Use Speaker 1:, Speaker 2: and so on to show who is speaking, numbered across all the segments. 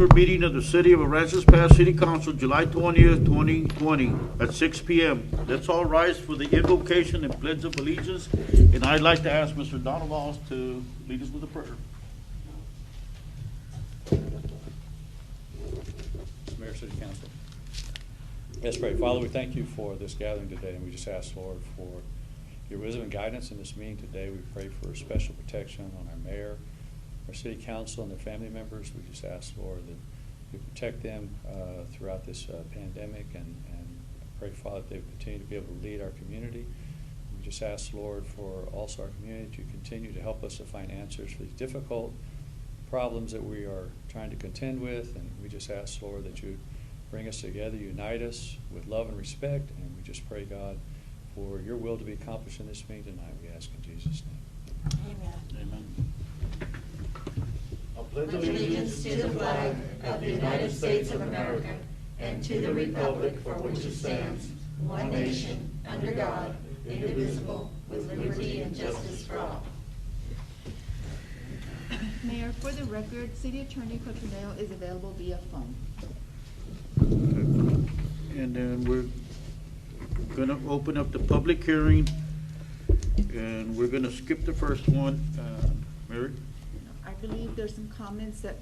Speaker 1: regular meeting of the City of Aransas Pass City Council, July 20th, 2020, at 6 p.m. Let's all rise for the invocation and pledge of allegiance. And I'd like to ask Mr. Donovan to lead us with a prayer.
Speaker 2: Mayor, City Council. Let's pray. Father, we thank you for this gathering today, and we just ask, Lord, for your wisdom and guidance in this meeting today. We pray for special protection on our mayor, our city council, and their family members. We just ask, Lord, that you protect them throughout this pandemic, and pray, Father, that they continue to be able to lead our community. We just ask, Lord, for also our community to continue to help us to find answers for these difficult problems that we are trying to contend with, and we just ask, Lord, that you bring us together, unite us with love and respect, and we just pray, God, for your will to be accomplished in this meeting tonight. We ask in Jesus' name.
Speaker 1: Amen.
Speaker 3: I pledge allegiance to the flag of the United States of America and to the republic for which it stands, one nation, under God, indivisible, with liberty and justice for all.
Speaker 4: Mayor, for the record, City Attorney Cotroneo is available via phone.
Speaker 1: And then we're gonna open up the public hearing, and we're gonna skip the first one. Mary?
Speaker 4: I believe there's some comments that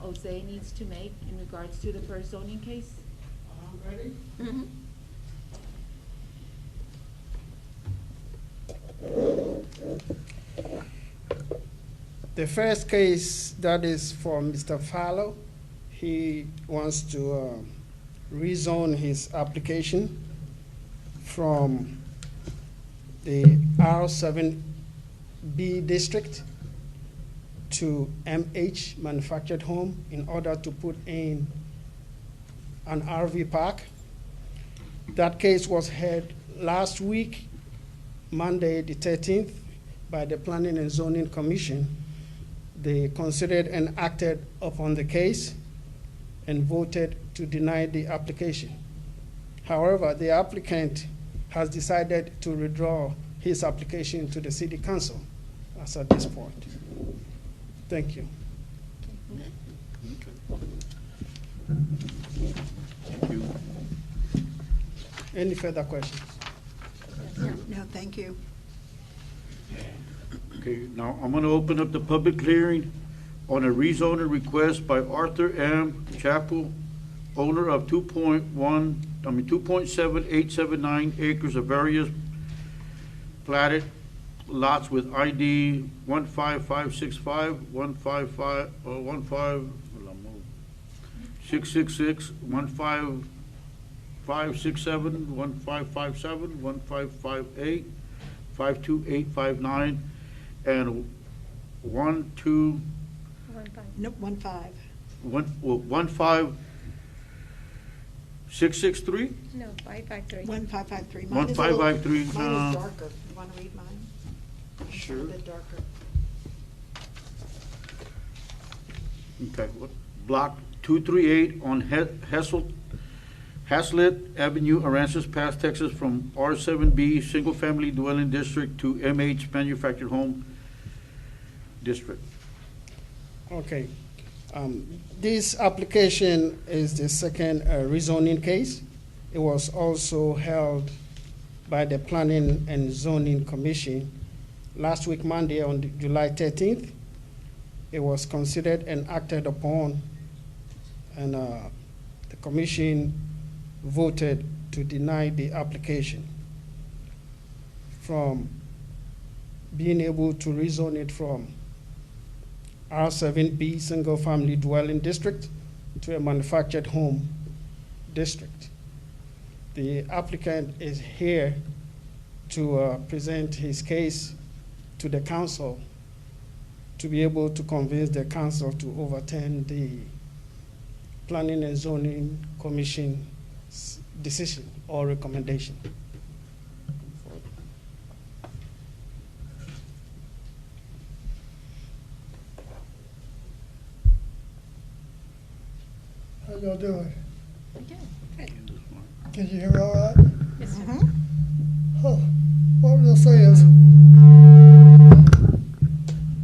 Speaker 4: Jose needs to make in regards to the first zoning case.
Speaker 5: Ready?
Speaker 4: Mm-hmm.
Speaker 5: The first case that is for Mr. Fallow. He wants to rezone his application from the R7B district to MH manufactured home in order to put in an RV park. That case was heard last week, Monday the 13th, by the Planning and Zoning Commission. They considered and acted upon the case and voted to deny the application. However, the applicant has decided to withdraw his application to the City Council as at this point. Thank you.
Speaker 1: Thank you.
Speaker 5: Any further questions?
Speaker 6: No, thank you.
Speaker 1: Okay, now I'm gonna open up the public hearing on a rezoning request by Arthur M. Chappell, owner of 2.7879 acres of various platted lots with ID 15565, 666, 15567, 1557, 1558, 52859, and 15663?
Speaker 6: No, 553. 1553.
Speaker 1: 1553.
Speaker 6: Mine is darker. You want to read mine?
Speaker 1: Sure.
Speaker 6: A bit darker.
Speaker 1: Okay, block 238 on Haslett Avenue, Aransas Pass, Texas, from R7B Single Family Dwelling District to MH Manufactured Home District.
Speaker 5: Okay. This application is the second rezoning case. It was also held by the Planning and Zoning Commission last week, Monday, on July 13th. It was considered and acted upon, and the commission voted to deny the application from being able to rezone it from R7B Single Family Dwelling District to a manufactured home district. The applicant is here to present his case to the council to be able to convince the council to overturn the Planning and Zoning Commission decision or recommendation.
Speaker 7: How y'all doing?
Speaker 6: Okay.
Speaker 7: Can you hear me all right?
Speaker 6: Yes, sir.
Speaker 7: Huh. What I was gonna say is,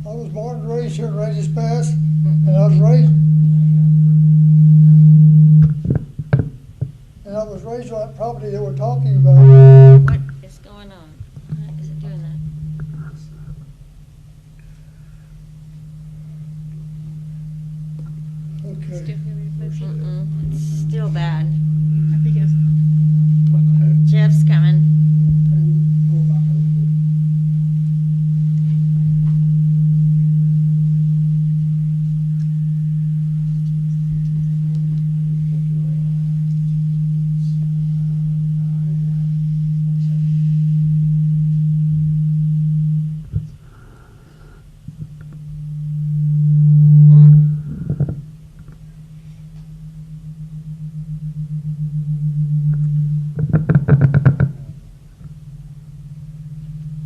Speaker 7: I was born and raised here in Aransas Pass, and I was raised raise on that property that we're talking about.
Speaker 3: What is going on? Why is it doing that?
Speaker 7: Okay.
Speaker 3: Mm-mm, it's still bad.
Speaker 6: I think it's,
Speaker 3: Jeff's coming.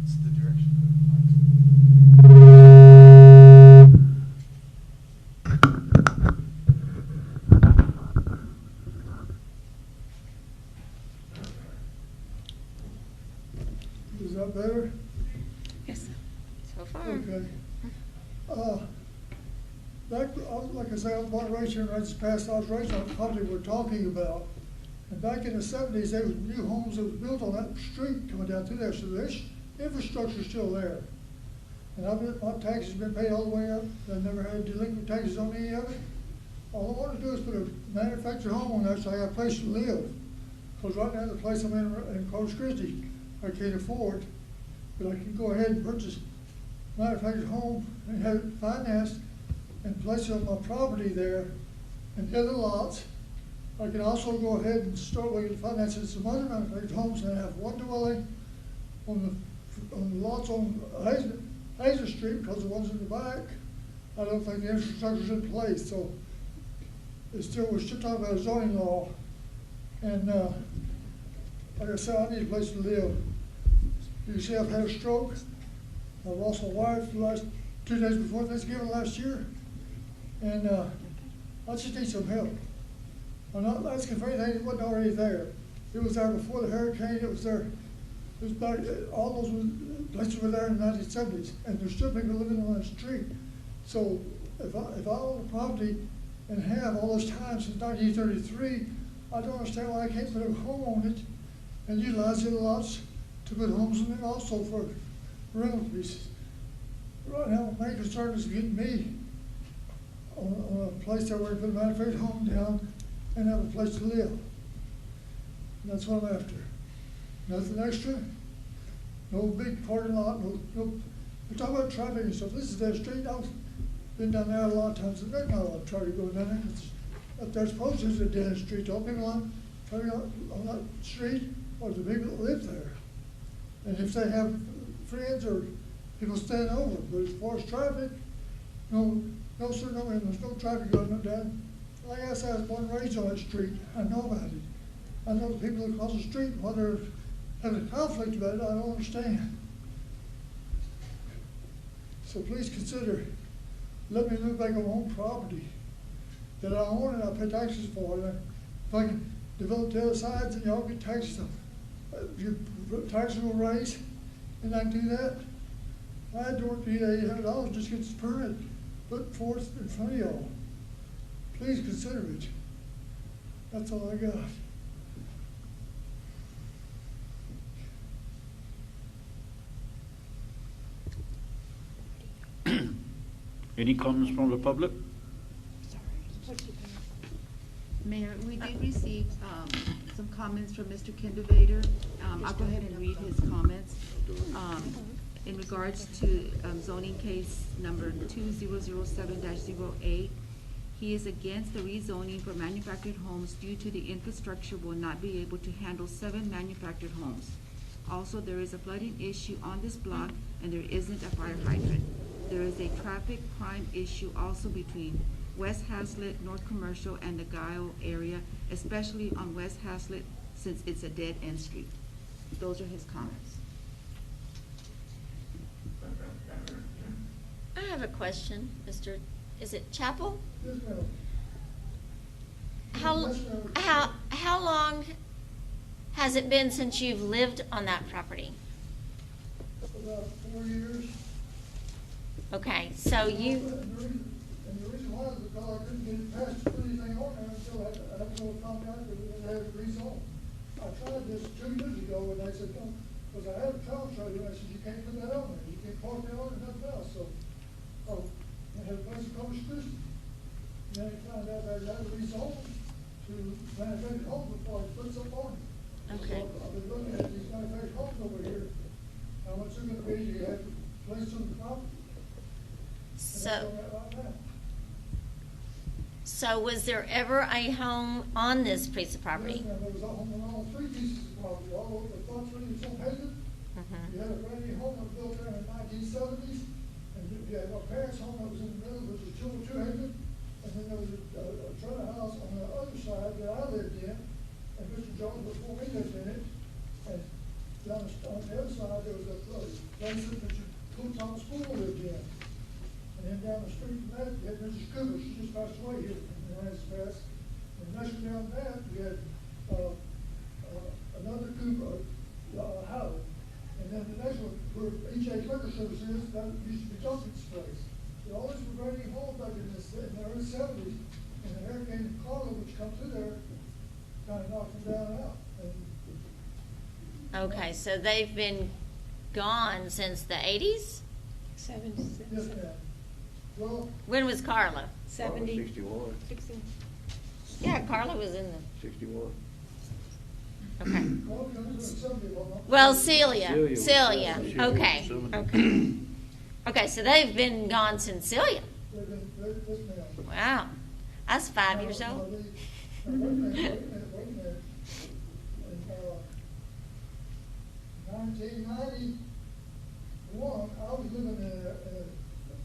Speaker 8: It's the direction of
Speaker 7: Is that better?
Speaker 6: yes.
Speaker 3: So far.
Speaker 7: Okay. Like I say, I was born and raised here in Aransas Pass. I was raised on the property we're talking about. And back in the 70s, there was new homes that was built on that street coming down through there, so the infrastructure's still there. And my taxes have been paid all the way up. I've never had delinquent taxes on any of it. All I want to do is put a manufactured home on there so I have a place to live. Because right now, the place I'm in Corpus Christi, I can't afford. But I can go ahead and purchase a manufactured home and have it financed and place it on my property there and the other lots. I can also go ahead and start looking at financing some other manufactured homes and have one dwelling on the lots on Hazel Street, because the ones in the back, I don't think the infrastructure's in place, so we're still talking about a zoning law. And, like I said, I need a place to live. You see, I've had a stroke. I lost my wife the last 2 days before Thanksgiving last year. And, I just need some help. I'm not asking for anything that wasn't already there. It was there before the hurricane, it was there, it was back, all those places were there in the 1970s, and there's still people living on that street. So if I own a property and have all this time since 1933, I don't understand why I can't put a home on it and utilize the other lots to put homes in there also for rental pieces. Right now, my main concern is getting me on a place that where I put a manufactured home down and have a place to live. And that's what I'm after. Nothing extra, no big parking lot, no, we're talking about traffic and stuff. This is their street. I've been down there a lot of times, and there's not a lot of traffic going down there. Up there, supposed to be a dead street. All people on that street are the people that live there. And if they have friends or people staying over, but as far as traffic, no, sir, no, and there's no traffic going up down. Like I said, I was born and raised on that street. I know about it. I know the people across the street, why they're having a conflict about it, I don't understand. So please consider, let me move back on my own property that I own and I pay taxes for. And if I can develop the other sides, then y'all get taxes. Your taxes will raise, and I can do that. I had to work to get $800 just to get this permit put forth in front of y'all. Please consider it. That's all I got.
Speaker 1: Any comments from the public?
Speaker 4: Mayor, we did receive some comments from Mr. Kindervader. I'll go ahead and read his comments. In regards to zoning case number 2007-08, he is against the rezoning for manufactured homes due to the infrastructure will not be able to handle 7 manufactured homes. Also, there is a flooding issue on this block and there isn't a fire hydrant. There is a traffic crime issue also between West Haslett, North Commercial, and the Guile area, especially on West Haslett since it's a dead-end street. Those are his comments.
Speaker 3: I have a question, Mr. Is it Chapel?
Speaker 7: Yes, ma'am.
Speaker 3: How long has it been since you've lived on that property?
Speaker 7: About 4 years.
Speaker 3: Okay, so you,
Speaker 7: And the reason why is because I couldn't get it passed to put anything on there until I had to go to contact and have it rezoned. I tried this 2 years ago, and they said, no, because I had a travel trailer, and I said, you can't put that on there, you can't park that on it, nothing else, so, oh, I had a place in Corpus Christi. And then I found out that I had to rezone to manufactured homes before I put something on it.
Speaker 3: Okay.
Speaker 7: So I've been looking at these manufactured homes over here, how much they're gonna be, you have to place on the property. And that's
Speaker 3: So,
Speaker 7: on that right now.
Speaker 3: so was there ever a home on this piece of property?
Speaker 7: Yes, ma'am, there was a home on all 3 pieces of property, all over the front 3, it's on Hazen.
Speaker 3: Mhm.
Speaker 7: You had a brand new home that was built there in the 1970s, and you had my parents' home that was in the middle, which was 202 Hazen. And then there was a trailer house on the other side that I lived in, and Mr. Jones before me lived in it. And down on the other side, there was a place that Mr. Full-time School lived in. And then down the street from that, you had Mrs. Cooper, she just passed away here in Aransas. And next down that, you had, another Cooper, Howard. And then the next one, where E.J. Liquor Service is, that used to be Johnson's place. They always were very involved back in the early 70s, and the Hurricane Carla, which come through there, kind of knocked them down and out. And
Speaker 3: Okay, so they've been gone since the 80s?
Speaker 6: 70,
Speaker 7: yes, ma'am. Well,
Speaker 3: When was Carla?
Speaker 6: 70.
Speaker 8: 61,
Speaker 6: 60.
Speaker 3: Yeah, Carla was in
Speaker 8: 61.
Speaker 3: the, okay.
Speaker 7: Carla comes in 70, well, not.
Speaker 3: Well, Celia,
Speaker 8: Celia.
Speaker 3: Celia,
Speaker 8: Celia.
Speaker 3: okay, okay. Okay, so they've been gone since Celia.
Speaker 7: They've been, yes, ma'am.
Speaker 3: Wow, that's 5 years
Speaker 7: Now,
Speaker 3: old.
Speaker 7: wait a minute. In 1991, I was living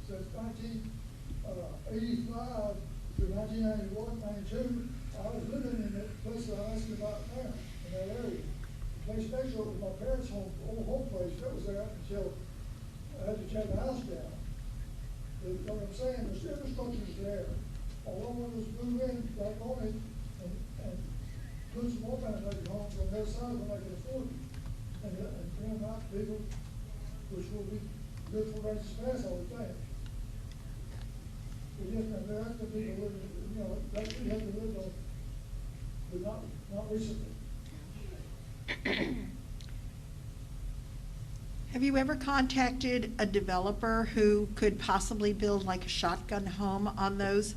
Speaker 7: since 1985 through 1991, 92, I was living in that place that I'm asking about now, in that area. The place next door was my parents' home, old home place, that was there until I had to tear the house down. You know what I'm saying, there's infrastructure's there. All I wanted was to move in, back on it, and put some more manufactured homes on the other side when I could afford it. And bring out people, which will be good for Aransas Pass, I would think. But yes, ma'am, there has to be a living, you know, that's what you have to live on, but not recently.
Speaker 6: Have you ever contacted a developer who could possibly build like a shotgun home on those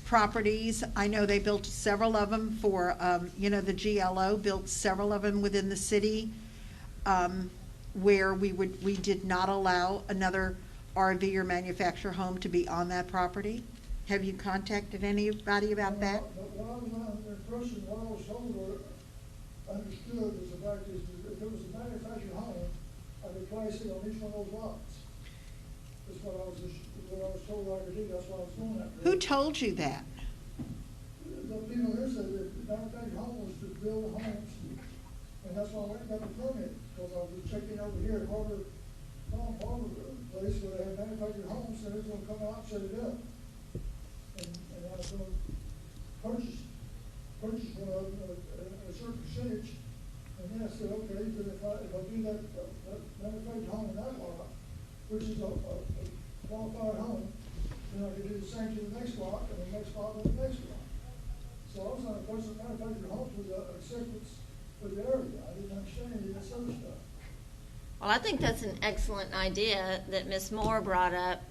Speaker 6: properties? I know they built several of them for, the GLO built several of them within the city, where we did not allow another RV or manufactured home to be on that property. Have you contacted anybody about that?
Speaker 7: But what I was under the impression, what I was told or understood was the fact is, that if it was a manufactured home, I could place it on each one of those lots. That's what I was told I could do, that's why I was doing that.
Speaker 6: Who told you that?
Speaker 7: The people here said that the manufactured home was to build homes, and that's why I went and got the permit, because I was checking over here at Harbor place where they had manufactured homes, and it was gonna come out and set it up. And I was gonna purchase one of them at a certain percentage, and then I said, okay, but if I do that manufactured home in that lot, which is a qualified home, then I could do the same to the next lot, and the next lot, and the next lot. So I was on a person manufactured homes with acceptance for the area. I didn't understand any of this other stuff.
Speaker 3: Well, I think that's an excellent idea that Ms. Moore brought up,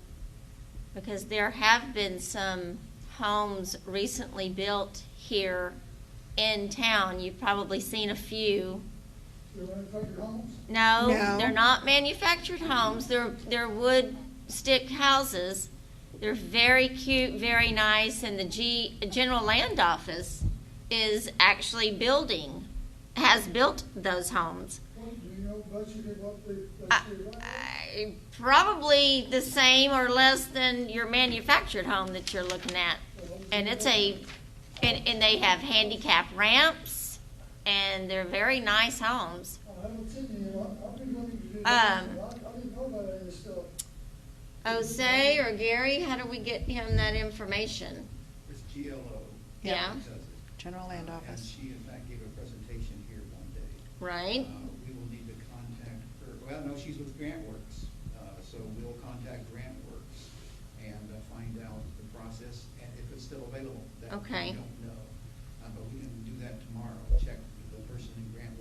Speaker 3: because there have been some homes recently built here in town. You've probably seen a few.
Speaker 7: They're manufactured homes?
Speaker 3: No,
Speaker 6: No.
Speaker 3: they're not manufactured homes. They're wood stick houses. They're very cute, very nice, and the General Land Office is actually has built those homes.
Speaker 7: What, do you know budgeted what they,
Speaker 3: Probably the same or less than your manufactured home that you're looking at. And it's and they have handicap ramps, and they're very nice homes.
Speaker 7: I haven't seen any, I've been looking to do that, but I didn't know about any of this stuff.
Speaker 3: Jose or Gary, how do we get him that information?
Speaker 9: It's GLO.
Speaker 3: Yeah.
Speaker 9: Does it.
Speaker 6: General Land
Speaker 9: And
Speaker 6: Office.
Speaker 9: she in fact gave a presentation here one day.
Speaker 3: Right?
Speaker 9: We will need to contact her, well, no, she's with GrantWorks, so we'll contact GrantWorks and find out the process, and if it's still available. That
Speaker 3: Okay.
Speaker 9: we don't know, but we can do that tomorrow, check with the person in GrantWorks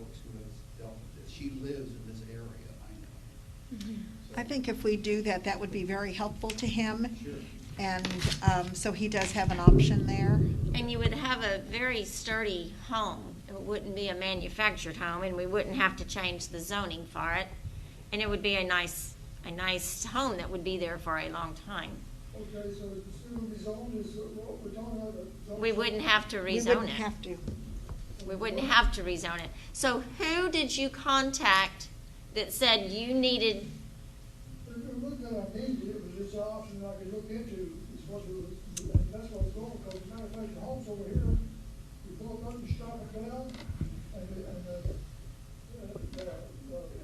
Speaker 6: I think if we do that, that would be very helpful to him.
Speaker 9: Sure.
Speaker 6: And so he does have an option there.
Speaker 3: And you would have a very sturdy home. It wouldn't be a manufactured home, and we wouldn't have to change the zoning for it. And it would be a nice home that would be there for a long time.
Speaker 7: Okay, so the student rezone is what we're talking about? the zone-
Speaker 3: We wouldn't have to
Speaker 6: We
Speaker 3: rezone
Speaker 6: wouldn't
Speaker 3: it.
Speaker 6: have to.
Speaker 3: We wouldn't have to rezone it. So who did you contact that said you needed,
Speaker 7: It wasn't that I needed, it was just an option I could look into, is what it was, and that's what it's going, because manufactured homes over here, you pull it up and strike it down, and the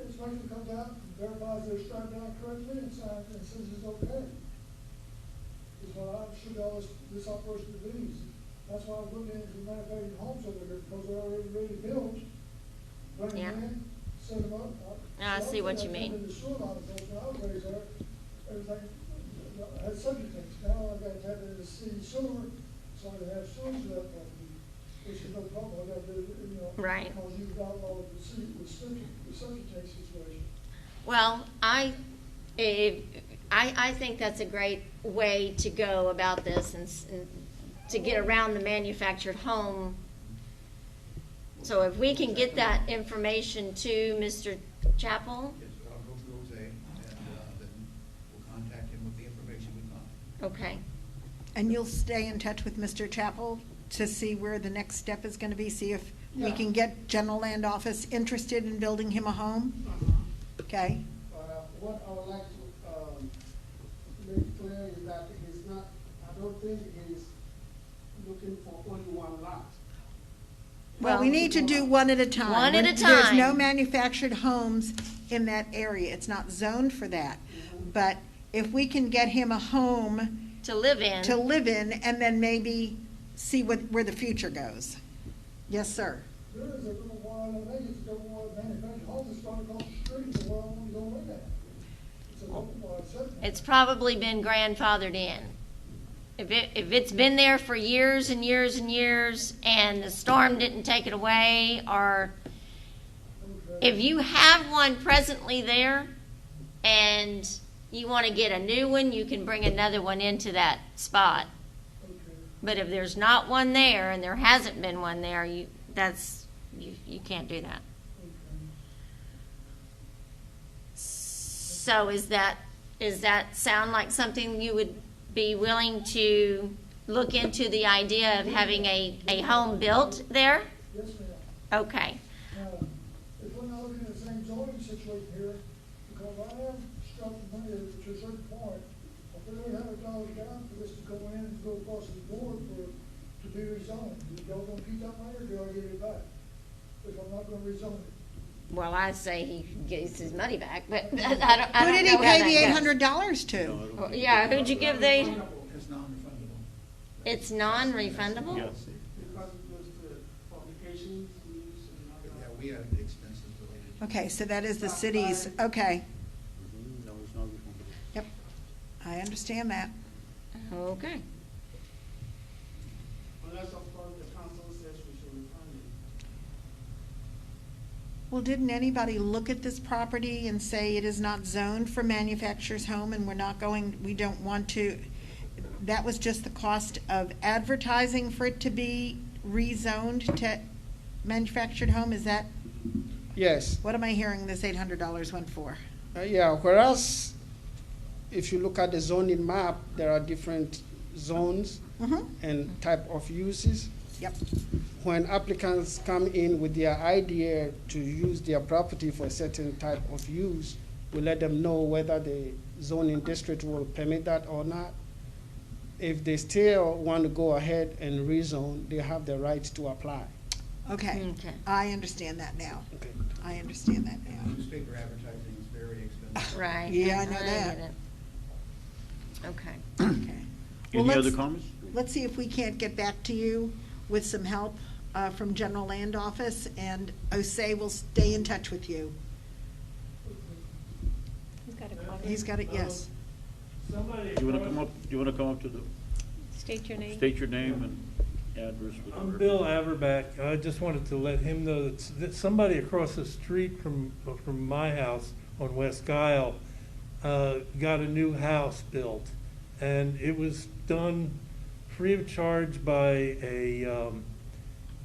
Speaker 7: inspection comes out, and verifies they're struck down correctly, and signs, and says it's okay. Is what I should all this operation to be. That's why I was looking into manufactured homes over here, because they're already ready built, bring
Speaker 3: Yeah.
Speaker 7: them in, set them up.
Speaker 3: I see what you mean.
Speaker 7: In the sewer line, because when I was raised there, everything had septic tanks. Now I've got to tap into the city sewer, so I have sewage to that property, which is no problem. I got to,
Speaker 3: Right.
Speaker 7: because you've got all of the city, the septic tank situation.
Speaker 3: well, I think that's a great way to go about this and to get around the manufactured home. So if we can get that information to Mr. Chappell,
Speaker 9: Yes, I'll go through Jose, and then we'll contact him with the information we find.
Speaker 3: okay.
Speaker 6: And you'll stay in touch with Mr. Chappell to see where the next step is going to be, see if we
Speaker 7: Yeah.
Speaker 6: can get General Land Office interested in building him a home? Okay?
Speaker 8: What I would like to make clear is that he's not, I don't think he's looking for only one lot.
Speaker 6: Well, we need to do one at a time.
Speaker 3: One at a
Speaker 6: There's no
Speaker 3: time.
Speaker 6: manufactured homes in that area. It's not zoned for that. But if we can get him a home
Speaker 3: To live in.
Speaker 6: to live in and then maybe see where the future goes. Yes, sir.
Speaker 7: There is a little while, I think it's a little while, manufactured homes is starting across the street from where I want to go in at. It's a little while, septic.
Speaker 3: It's probably been grandfathered in. If it's been there for years and years and years and the storm didn't take it away, or if you have one presently there and you want to get a new one, you can bring another one into that spot.
Speaker 7: Okay.
Speaker 3: But if there's not one there and there hasn't been one there, you can't do that. So is that sound like something you would be willing to look into, the idea of having a home built there?
Speaker 7: Yes, ma'am.
Speaker 3: Okay.
Speaker 7: Now, if we're not looking at the same zoning situation here, because I am struck from money to a certain point, if we're $800 down for this to go in and go across the board to be rezoned, y'all gonna keep that money or do I get it back? If I'm not gonna rezone it?
Speaker 3: Well, I say he gets his money back, but I don't
Speaker 6: Who
Speaker 3: know
Speaker 6: did he
Speaker 3: how
Speaker 6: pay
Speaker 3: that
Speaker 6: the
Speaker 3: goes.
Speaker 6: $800 to?
Speaker 3: Well, yeah, who'd you give the?
Speaker 9: It's non-refundable.
Speaker 3: It's non-refundable?
Speaker 1: Yes.
Speaker 8: Because it goes to publications, news, and other.
Speaker 9: Yeah, we have expenses related to.
Speaker 6: Okay, so that is the city's, okay.
Speaker 1: No, it's not refundable.
Speaker 6: Yep, I understand that.
Speaker 3: Okay.
Speaker 8: Unless, of course, the council says we should refund it.
Speaker 6: Well, didn't anybody look at this property and say it is not zoned for manufacturer's home and we don't want to? That was just the cost of advertising for it to be rezoned to manufactured home, is that,
Speaker 5: Yes.
Speaker 6: what am I hearing this $800 went for?
Speaker 5: Yeah, whereas if you look at the zoning map, there are different zones
Speaker 6: Mm-hmm,
Speaker 5: and type of uses.
Speaker 6: yep,
Speaker 5: When applicants come in with their idea to use their property for a certain type of use, we let them know whether the zoning district will permit that or not. If they still want to go ahead and rezone, they have the right to apply.
Speaker 6: okay.
Speaker 3: Okay.
Speaker 6: I understand that now.
Speaker 5: Okay.
Speaker 6: I understand that now.
Speaker 9: Newspaper advertising is very expensive.
Speaker 3: Right.
Speaker 6: Yeah, I know that.
Speaker 3: get it. Okay.
Speaker 6: Okay. Well,
Speaker 1: Any other
Speaker 6: let's-
Speaker 1: comments?
Speaker 6: Let's see if we can't get back to you with some help from General Land Office, and Osei will stay in touch with you. He's got it, yes.
Speaker 8: Somebody.
Speaker 1: Do you wanna come up to the,
Speaker 10: State your name.
Speaker 1: state your name and address for the
Speaker 11: I'm
Speaker 1: record?
Speaker 11: Bill Averback. I just wanted to let him know that somebody across the street from my house on West Guile got a new house built, and it was done free of charge by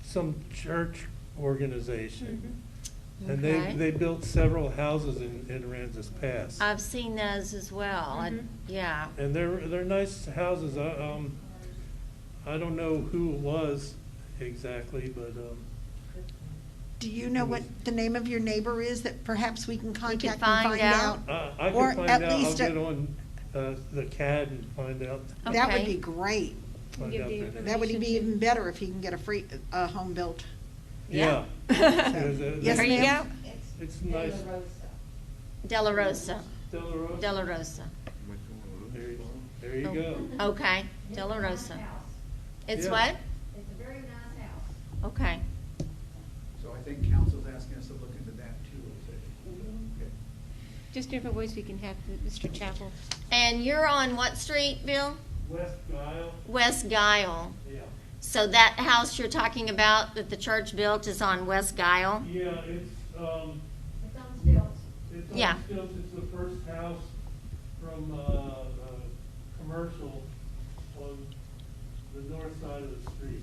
Speaker 11: some church organization. And
Speaker 3: Okay.
Speaker 11: they built several houses in Aransas Pass.
Speaker 3: I've seen those as well. Yeah.
Speaker 11: And they're nice houses. I don't know who it was exactly, but,
Speaker 6: Do you know what the name of your neighbor is that perhaps we can contact and
Speaker 3: find
Speaker 6: find
Speaker 3: out.
Speaker 6: out?
Speaker 11: I
Speaker 6: Or
Speaker 11: can find
Speaker 6: at
Speaker 11: out, I'll
Speaker 6: least a-
Speaker 11: get on, the CAD and find out.
Speaker 6: That would
Speaker 3: Okay.
Speaker 6: be great.
Speaker 11: Find out their-
Speaker 6: That would be even better if you can get a free, home built.
Speaker 11: Yeah.
Speaker 6: Yes,
Speaker 3: There you
Speaker 6: ma'am?
Speaker 3: go.
Speaker 11: It's nice.
Speaker 3: De La Rosa.
Speaker 11: Della Rosa?
Speaker 3: De La Rosa.
Speaker 11: There you go.
Speaker 3: Okay, De La Rosa. It's
Speaker 11: Yeah.
Speaker 3: what?
Speaker 10: It's a very nice house.
Speaker 3: Okay.
Speaker 9: So I think council's asking us to look into that too. Okay.
Speaker 10: Just different ways we can have Mr. Chapel.
Speaker 3: And you're on what street, Bill?
Speaker 11: West Guile?
Speaker 3: West Guile.
Speaker 11: Yeah.
Speaker 3: So that house you're talking about that the church built is on West Guile?
Speaker 11: Yeah, it's,
Speaker 10: It's on stilts.
Speaker 11: it's on
Speaker 3: Yeah.
Speaker 11: stilts. It's the first house from, commercial on the north side of the street.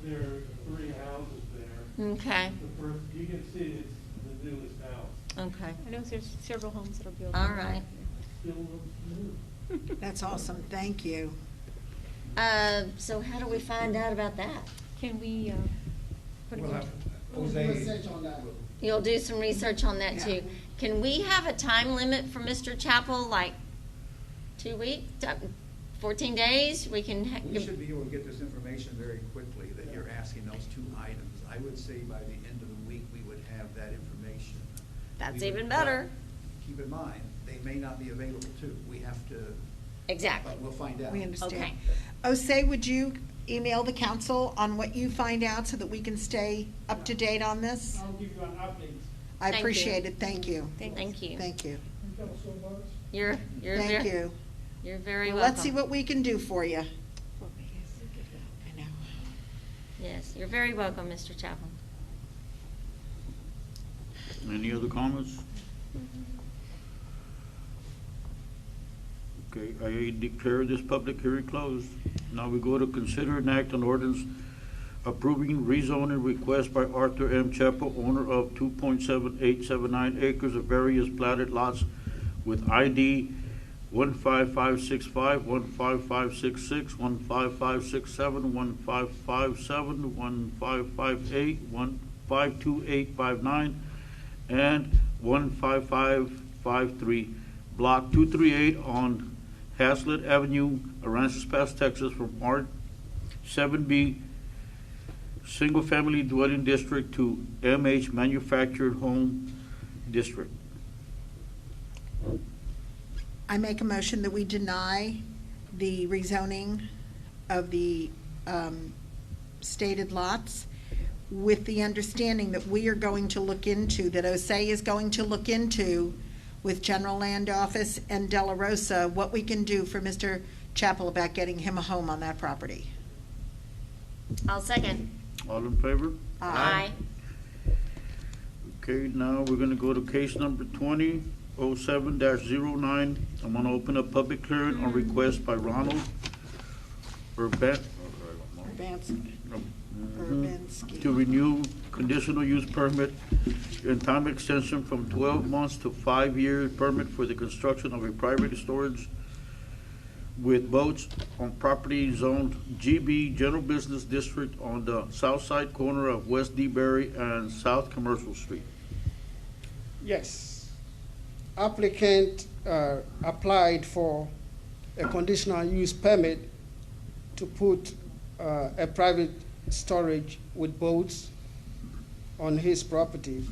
Speaker 11: There are 3 houses there.
Speaker 3: Okay,
Speaker 11: The first, you can see it's the newest house.
Speaker 3: okay.
Speaker 10: I know there's several homes that are built.
Speaker 3: All right.
Speaker 11: Still looks new.
Speaker 6: That's awesome, thank you.
Speaker 3: So how do we find out about that?
Speaker 10: Can we, put it
Speaker 9: We'll
Speaker 10: in?
Speaker 9: have
Speaker 8: We'll do research on that.
Speaker 3: You'll do some research on that too. Can we have a time limit for Mr. Chapel, like 2 weeks, 14 days? We can.
Speaker 9: We should be able to get this information very quickly, that you're asking those 2 items. I would say by the end of the week, we would have that information.
Speaker 3: That's
Speaker 9: We would-
Speaker 3: even better.
Speaker 9: Keep in mind, they may not be available too. We have to,
Speaker 3: Exactly.
Speaker 9: but we'll find out.
Speaker 6: We understand.
Speaker 3: Okay.
Speaker 6: Osei, would you email the council on what you find out so that we can stay up to date on this?
Speaker 8: I'll give you an update.
Speaker 6: I
Speaker 3: Thank you.
Speaker 6: appreciate it, thank you.
Speaker 3: Thank you.
Speaker 6: Thank you.
Speaker 7: Thank you so much.
Speaker 3: You're
Speaker 6: Thank you.
Speaker 3: You're very
Speaker 6: Well,
Speaker 3: welcome.
Speaker 6: let's see what we can do for you. I know.
Speaker 3: Yes, you're very welcome, Mr. Chapel.
Speaker 1: Any other comments? Okay, I declare this public hearing closed. Now we go to consider an act on ordinance approving rezoning request by Arthur M. Chappell, owner of 2.7879 acres of various platted lots with ID 15565, 15566, 15567, 1557, 1558, 152859, and 15553, Block 238 on Hazlet Avenue, Aransas Pass, Texas, from R7B Single Family Dwelling District to MH Manufactured Home District.
Speaker 6: I make a motion that we deny the rezoning of the stated lots with the understanding that we are going to look into, that Osei is going to look into with General Land Office and De La Rosa, what we can do for Mr. Chappell about getting him a home on that property.
Speaker 3: I'll second.
Speaker 1: All in favor?
Speaker 3: Aye.
Speaker 1: Okay, now we're gonna go to case number 2007-09. I'm gonna open a public hearing on request by Ronald
Speaker 6: Urbanski.
Speaker 1: to renew conditional use permit and time extension from 12 months to 5-year permit for the construction of a private storage with boats on property zoned GB General Business District on the south side corner of West DeBerry and South Commercial Street.
Speaker 5: Yes. Applicant applied for a conditional use permit to put a private storage with boats on his property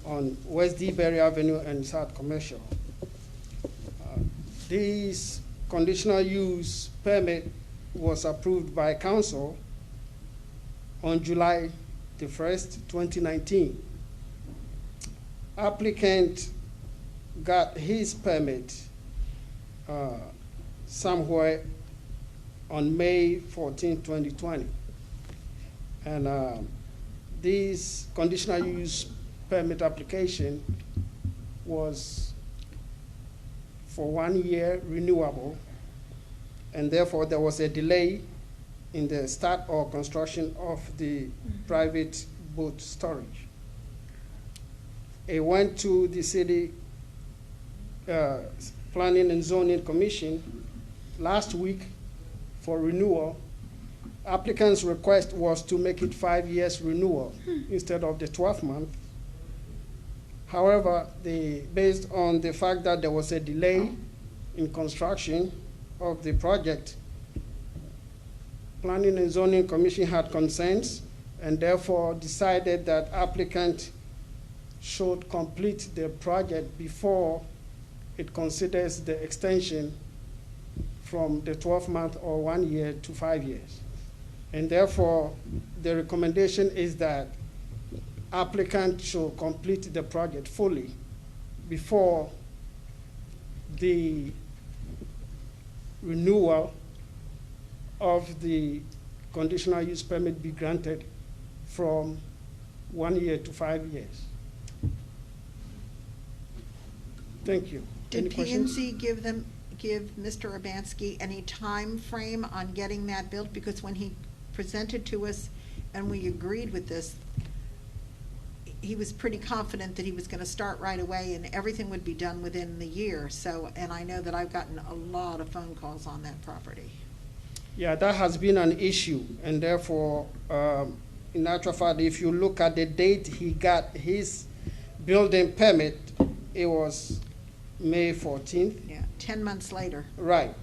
Speaker 5: on West DeBerry Avenue and South Commercial. This conditional use permit was approved by council on July the 1st, 2019. Applicant got his permit somewhere on May 14, 2020. And this conditional use permit application was for 1 year renewable, and therefore there was a delay in the start or construction of the private boat storage. It went to the city Planning and Zoning Commission last week for renewal. Applicant's request was to make it 5 years renewal instead of the 12 month. However, based on the fact that there was a delay in construction of the project, Planning and Zoning Commission had concerns and therefore decided that applicant should complete the project before it considers the extension from the 12-month or 1 year to 5 years. And therefore, the recommendation is that applicant should complete the project fully before the renewal of the conditional use permit be granted from 1 year to 5 years. Thank you.
Speaker 6: Did
Speaker 5: Any questions?
Speaker 6: PNC give Mr. Urbanski any time frame on getting that built? Because when he presented to us and we agreed with this, he was pretty confident that he was gonna start right away and everything would be done within the year. So, and I know that I've gotten a lot of phone calls on that property.
Speaker 5: Yeah, that has been an issue, and therefore, in actual fact, if you look at the date he got his building permit, it was May 14th.
Speaker 6: Yeah, 10 months later.
Speaker 5: Right.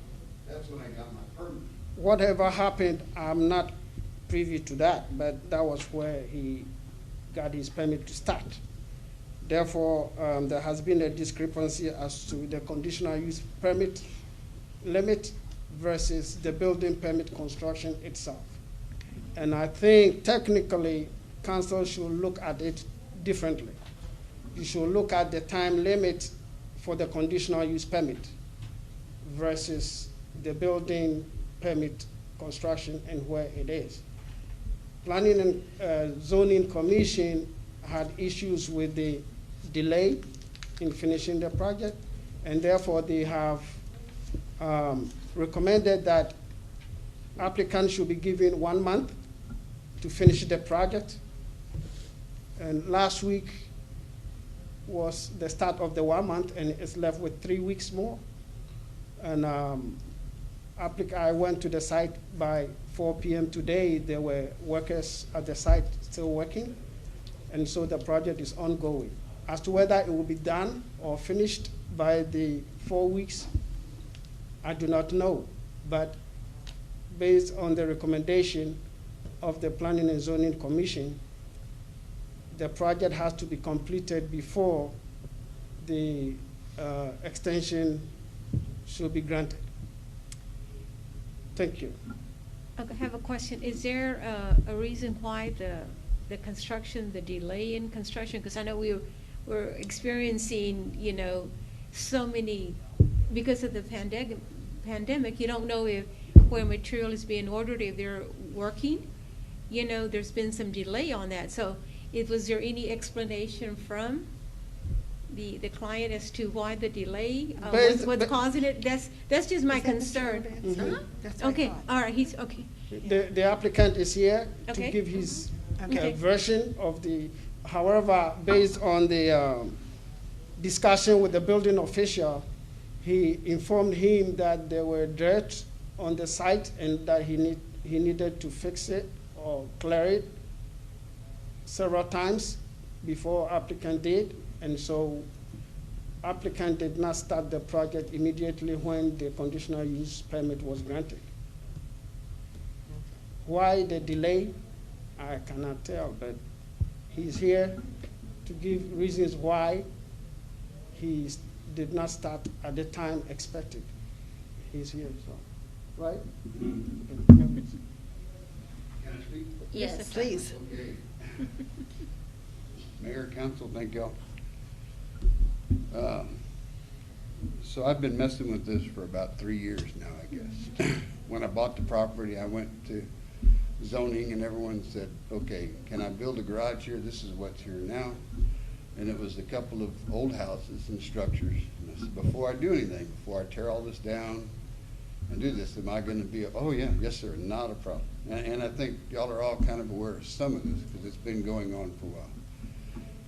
Speaker 9: That's when I got my permit.
Speaker 5: Whatever happened, I'm not privy to that, but that was where he got his permit to start. Therefore, there has been a discrepancy as to the conditional use permit limit versus the building permit construction itself. And I think technically, council should look at it differently. You should look at the time limit for the conditional use permit versus the building permit construction and where it is. Planning and Zoning Commission had issues with the delay in finishing the project, and therefore they have recommended that applicants should be given 1 month to finish the project. And last week was the start of the 1 month, and it's left with 3 weeks more. And I went to the site by 4 p.m. today. There were workers at the site still working, and so the project is ongoing. As to whether it will be done or finished by the 4 weeks, I do not know. But based on the recommendation of the Planning and Zoning Commission, the project has to be completed before the extension should be granted. Thank you.
Speaker 10: Okay, I have a question. Is there a reason why the construction, the delay in construction? Because I know we're experiencing, you know, so many, because of the pandemic, you don't know if where material is being ordered, if they're working. You know, there's been some delay on that. So was there any explanation from the client as to why the delay? What's causing it? That's just my concern.
Speaker 6: That's what I
Speaker 10: Okay,
Speaker 6: thought.
Speaker 10: all right, he's, okay.
Speaker 5: The applicant is here
Speaker 10: Okay.
Speaker 5: to give his
Speaker 10: Okay.
Speaker 5: version of the, however, based on the discussion with the building official, he informed him that there were dirt on the site and that he needed to fix it or clear it several times before applicant did. And so applicant did not start the project immediately when the conditional use permit was granted. Why the delay, I cannot tell, but he's here to give reasons why he did not start at the time expected. He's here, so, right?
Speaker 9: Can I speak?
Speaker 10: Yes,
Speaker 6: Please.
Speaker 9: Okay. Mayor, council, thank y'all. So I've been messing with this for about 3 years now, I guess. When I bought the property, I went to zoning and everyone said, okay, can I build a garage here? This is what's here now.
Speaker 12: and it was a couple of old houses and structures. And I said, before I do anything, before I tear all this down and do this, am I gonna be, oh yeah, yes sir, not a problem. And I think y'all are all kind of aware of some of this, because it's been going on for a while.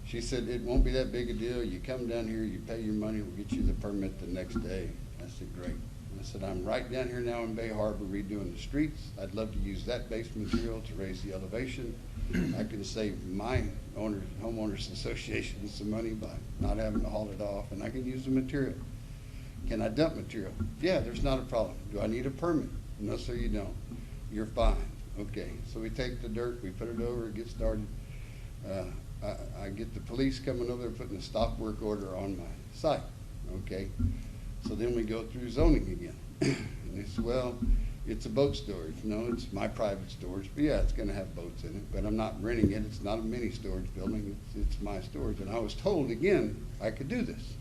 Speaker 12: She said, it won't be that big a deal. You come down here, you pay your money, we'll get you the permit the next day. I said, great. And I said, I'm right down here now in Bay Harbor redoing the streets. I'd love to use that base material to raise the elevation. I can save my homeowners association some money by not having to haul it off, and I can use the material. Can I dump material? Yeah, there's not a problem. Do I need a permit? No, sir, you don't. You're fine. Okay, so we take the dirt, we put it over, it gets started. I get the police coming over there, putting a stop work order on my site, okay? So then we go through zoning again. And they say, well, it's a boat storage. No, it's my private storage, but yeah, it's gonna have boats in it, but I'm not renting it. It's not a mini storage building, it's my storage. And I was told again, I could do this.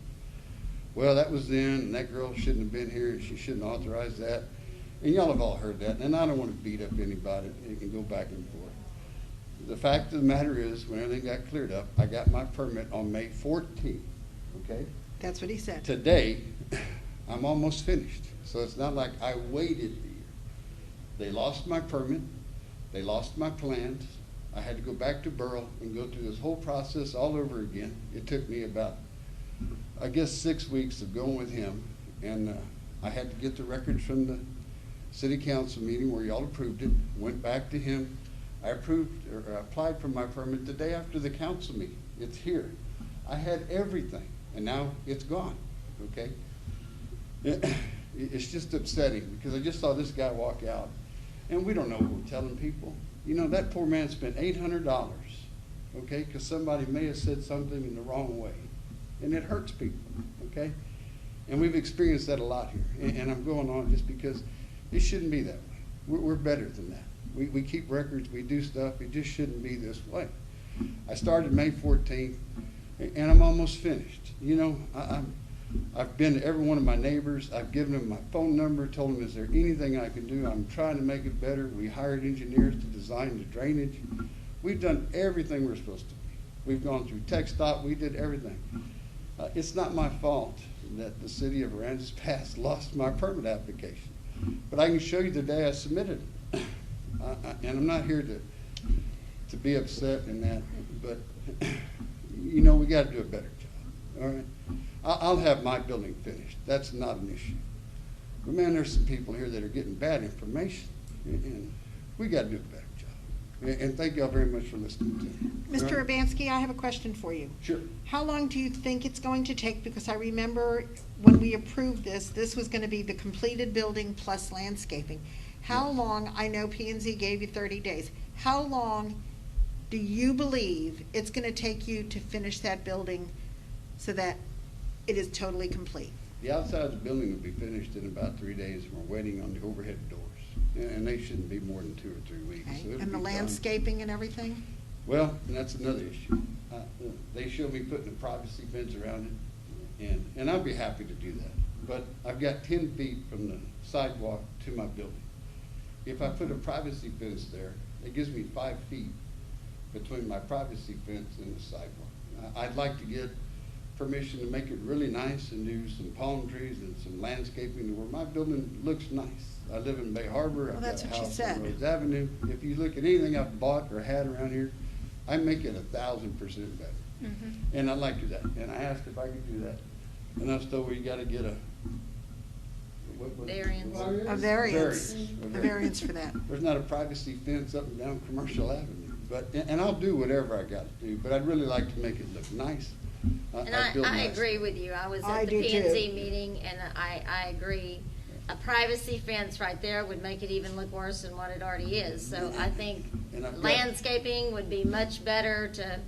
Speaker 12: Well, that was then, and that girl shouldn't have been here, she shouldn't authorize that. And y'all have all heard that, and I don't want to beat up anybody. You can go back and forth. The fact of the matter is, when everything got cleared up, I got my permit on May 14th, okay?
Speaker 6: That's what he said.
Speaker 12: Today, I'm almost finished. So it's not like I waited a year. They lost my permit, they lost my plans. I had to go back to Burl and go through this whole process all over again. It took me about, I guess, 6 weeks of going with him, and I had to get the records from the city council meeting where y'all approved it, went back to him. I applied for my permit the day after the council meeting. It's here. I had everything, and now it's gone, okay? It's just upsetting, because I just saw this guy walk out, and we don't know what we're telling people. You know, that poor man spent $800, okay, because somebody may have said something in the wrong way, and it hurts people, okay? And we've experienced that a lot here, and I'm going on just because it shouldn't be that way. We're better than that. We keep records, we do stuff, it just shouldn't be this way. I started May 14th, and I'm almost finished. You know, I've been to every one of my neighbors, I've given them my phone number, told them, is there anything I can do? I'm trying to make it better. We hired engineers to design the drainage. We've done everything we're supposed to. We've gone through tech stop, we did everything. It's not my fault that the city of Aransas Pass lost my permit application. But I can show you the day I submitted it. And I'm not here to be upset in that, but you know, we got to do a better job. All right, I'll have my building finished. That's not an issue. But man, there's some people here that are getting bad information, and we got to do a better job. And thank y'all very much for listening to me.
Speaker 6: Mr.
Speaker 12: All right?
Speaker 6: Urbanski, I have a question for you.
Speaker 12: Sure.
Speaker 6: How long do you think it's going to take? Because I remember when we approved this, this was going to be the completed building plus landscaping. How long, I know P&Z gave you 30 days, how long do you believe it's going to take you to finish that building so that it is totally complete?
Speaker 12: The outside of the building will be finished in about 3 days. We're waiting on the overhead doors, and they shouldn't be more than 2 or 3 weeks.
Speaker 6: Okay.
Speaker 12: So it'll
Speaker 6: And the
Speaker 12: be done.
Speaker 6: landscaping and everything?
Speaker 12: Well, and that's another issue. They showed me putting a privacy fence around it, and I'd be happy to do that. But I've got 10 feet from the sidewalk to my building. If I put a privacy fence there, it gives me 5 feet between my privacy fence and the sidewalk. I'd like to get permission to make it really nice and do some palm trees and some landscaping to where my building looks nice. I live in Bay Harbor.
Speaker 6: Well,
Speaker 12: I've
Speaker 6: that's
Speaker 12: got a
Speaker 6: what you
Speaker 12: house
Speaker 6: said.
Speaker 12: on Rose Avenue. If you look at anything I've bought or had around here, I make it 1,000% better.
Speaker 10: Mm-hmm.
Speaker 12: And I'd like to do that. And I asked if I could do that. And I was told, well, you gotta get a,
Speaker 3: Variance.
Speaker 6: A variance,
Speaker 12: A
Speaker 6: a variance for that.
Speaker 12: There's not a privacy fence up and down Commercial Avenue, but, and I'll do whatever I gotta do, but I'd really like to make it look nice.
Speaker 3: And
Speaker 12: I'd build
Speaker 3: I
Speaker 12: nice.
Speaker 3: agree with you. I was
Speaker 6: I
Speaker 3: at the
Speaker 6: do
Speaker 3: P&Z
Speaker 6: too.
Speaker 3: meeting, and I agree. A privacy fence right there would make it even look worse than what it already is. So I think
Speaker 12: And I've got-
Speaker 3: landscaping would be much better to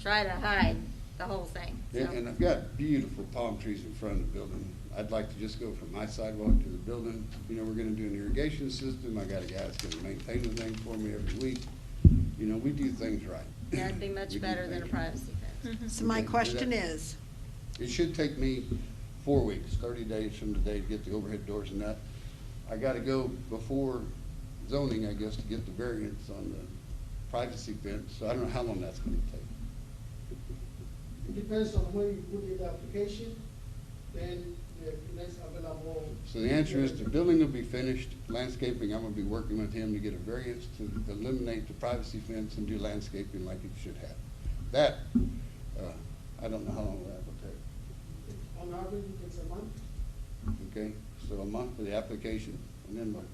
Speaker 3: try to hide the whole thing. So.
Speaker 12: And I've got beautiful palm trees in front of the building. I'd like to just go from my sidewalk to the building. You know, we're gonna do an irrigation system. I got a guy that's gonna maintain the thing for me every week. You know, we do things right.
Speaker 3: That'd be
Speaker 12: We
Speaker 3: much
Speaker 12: do
Speaker 3: better than a
Speaker 12: things
Speaker 3: privacy fence.
Speaker 6: So my
Speaker 12: Okay,
Speaker 6: question
Speaker 12: that-
Speaker 6: is,
Speaker 12: It should take me 4 weeks, 30 days from today to get the overhead doors and that. I gotta go before zoning, I guess, to get the variance on the privacy fence, so I don't know how long that's gonna take.
Speaker 8: It depends on when you put in the application, then the next available.
Speaker 12: So the answer is the building will be finished, landscaping, I'm gonna be working with him to get a variance to eliminate the privacy fence and do landscaping like it should have. That, I don't know how long that will take.
Speaker 8: On average, it takes a month.
Speaker 12: Okay, so a month for the application, and then what?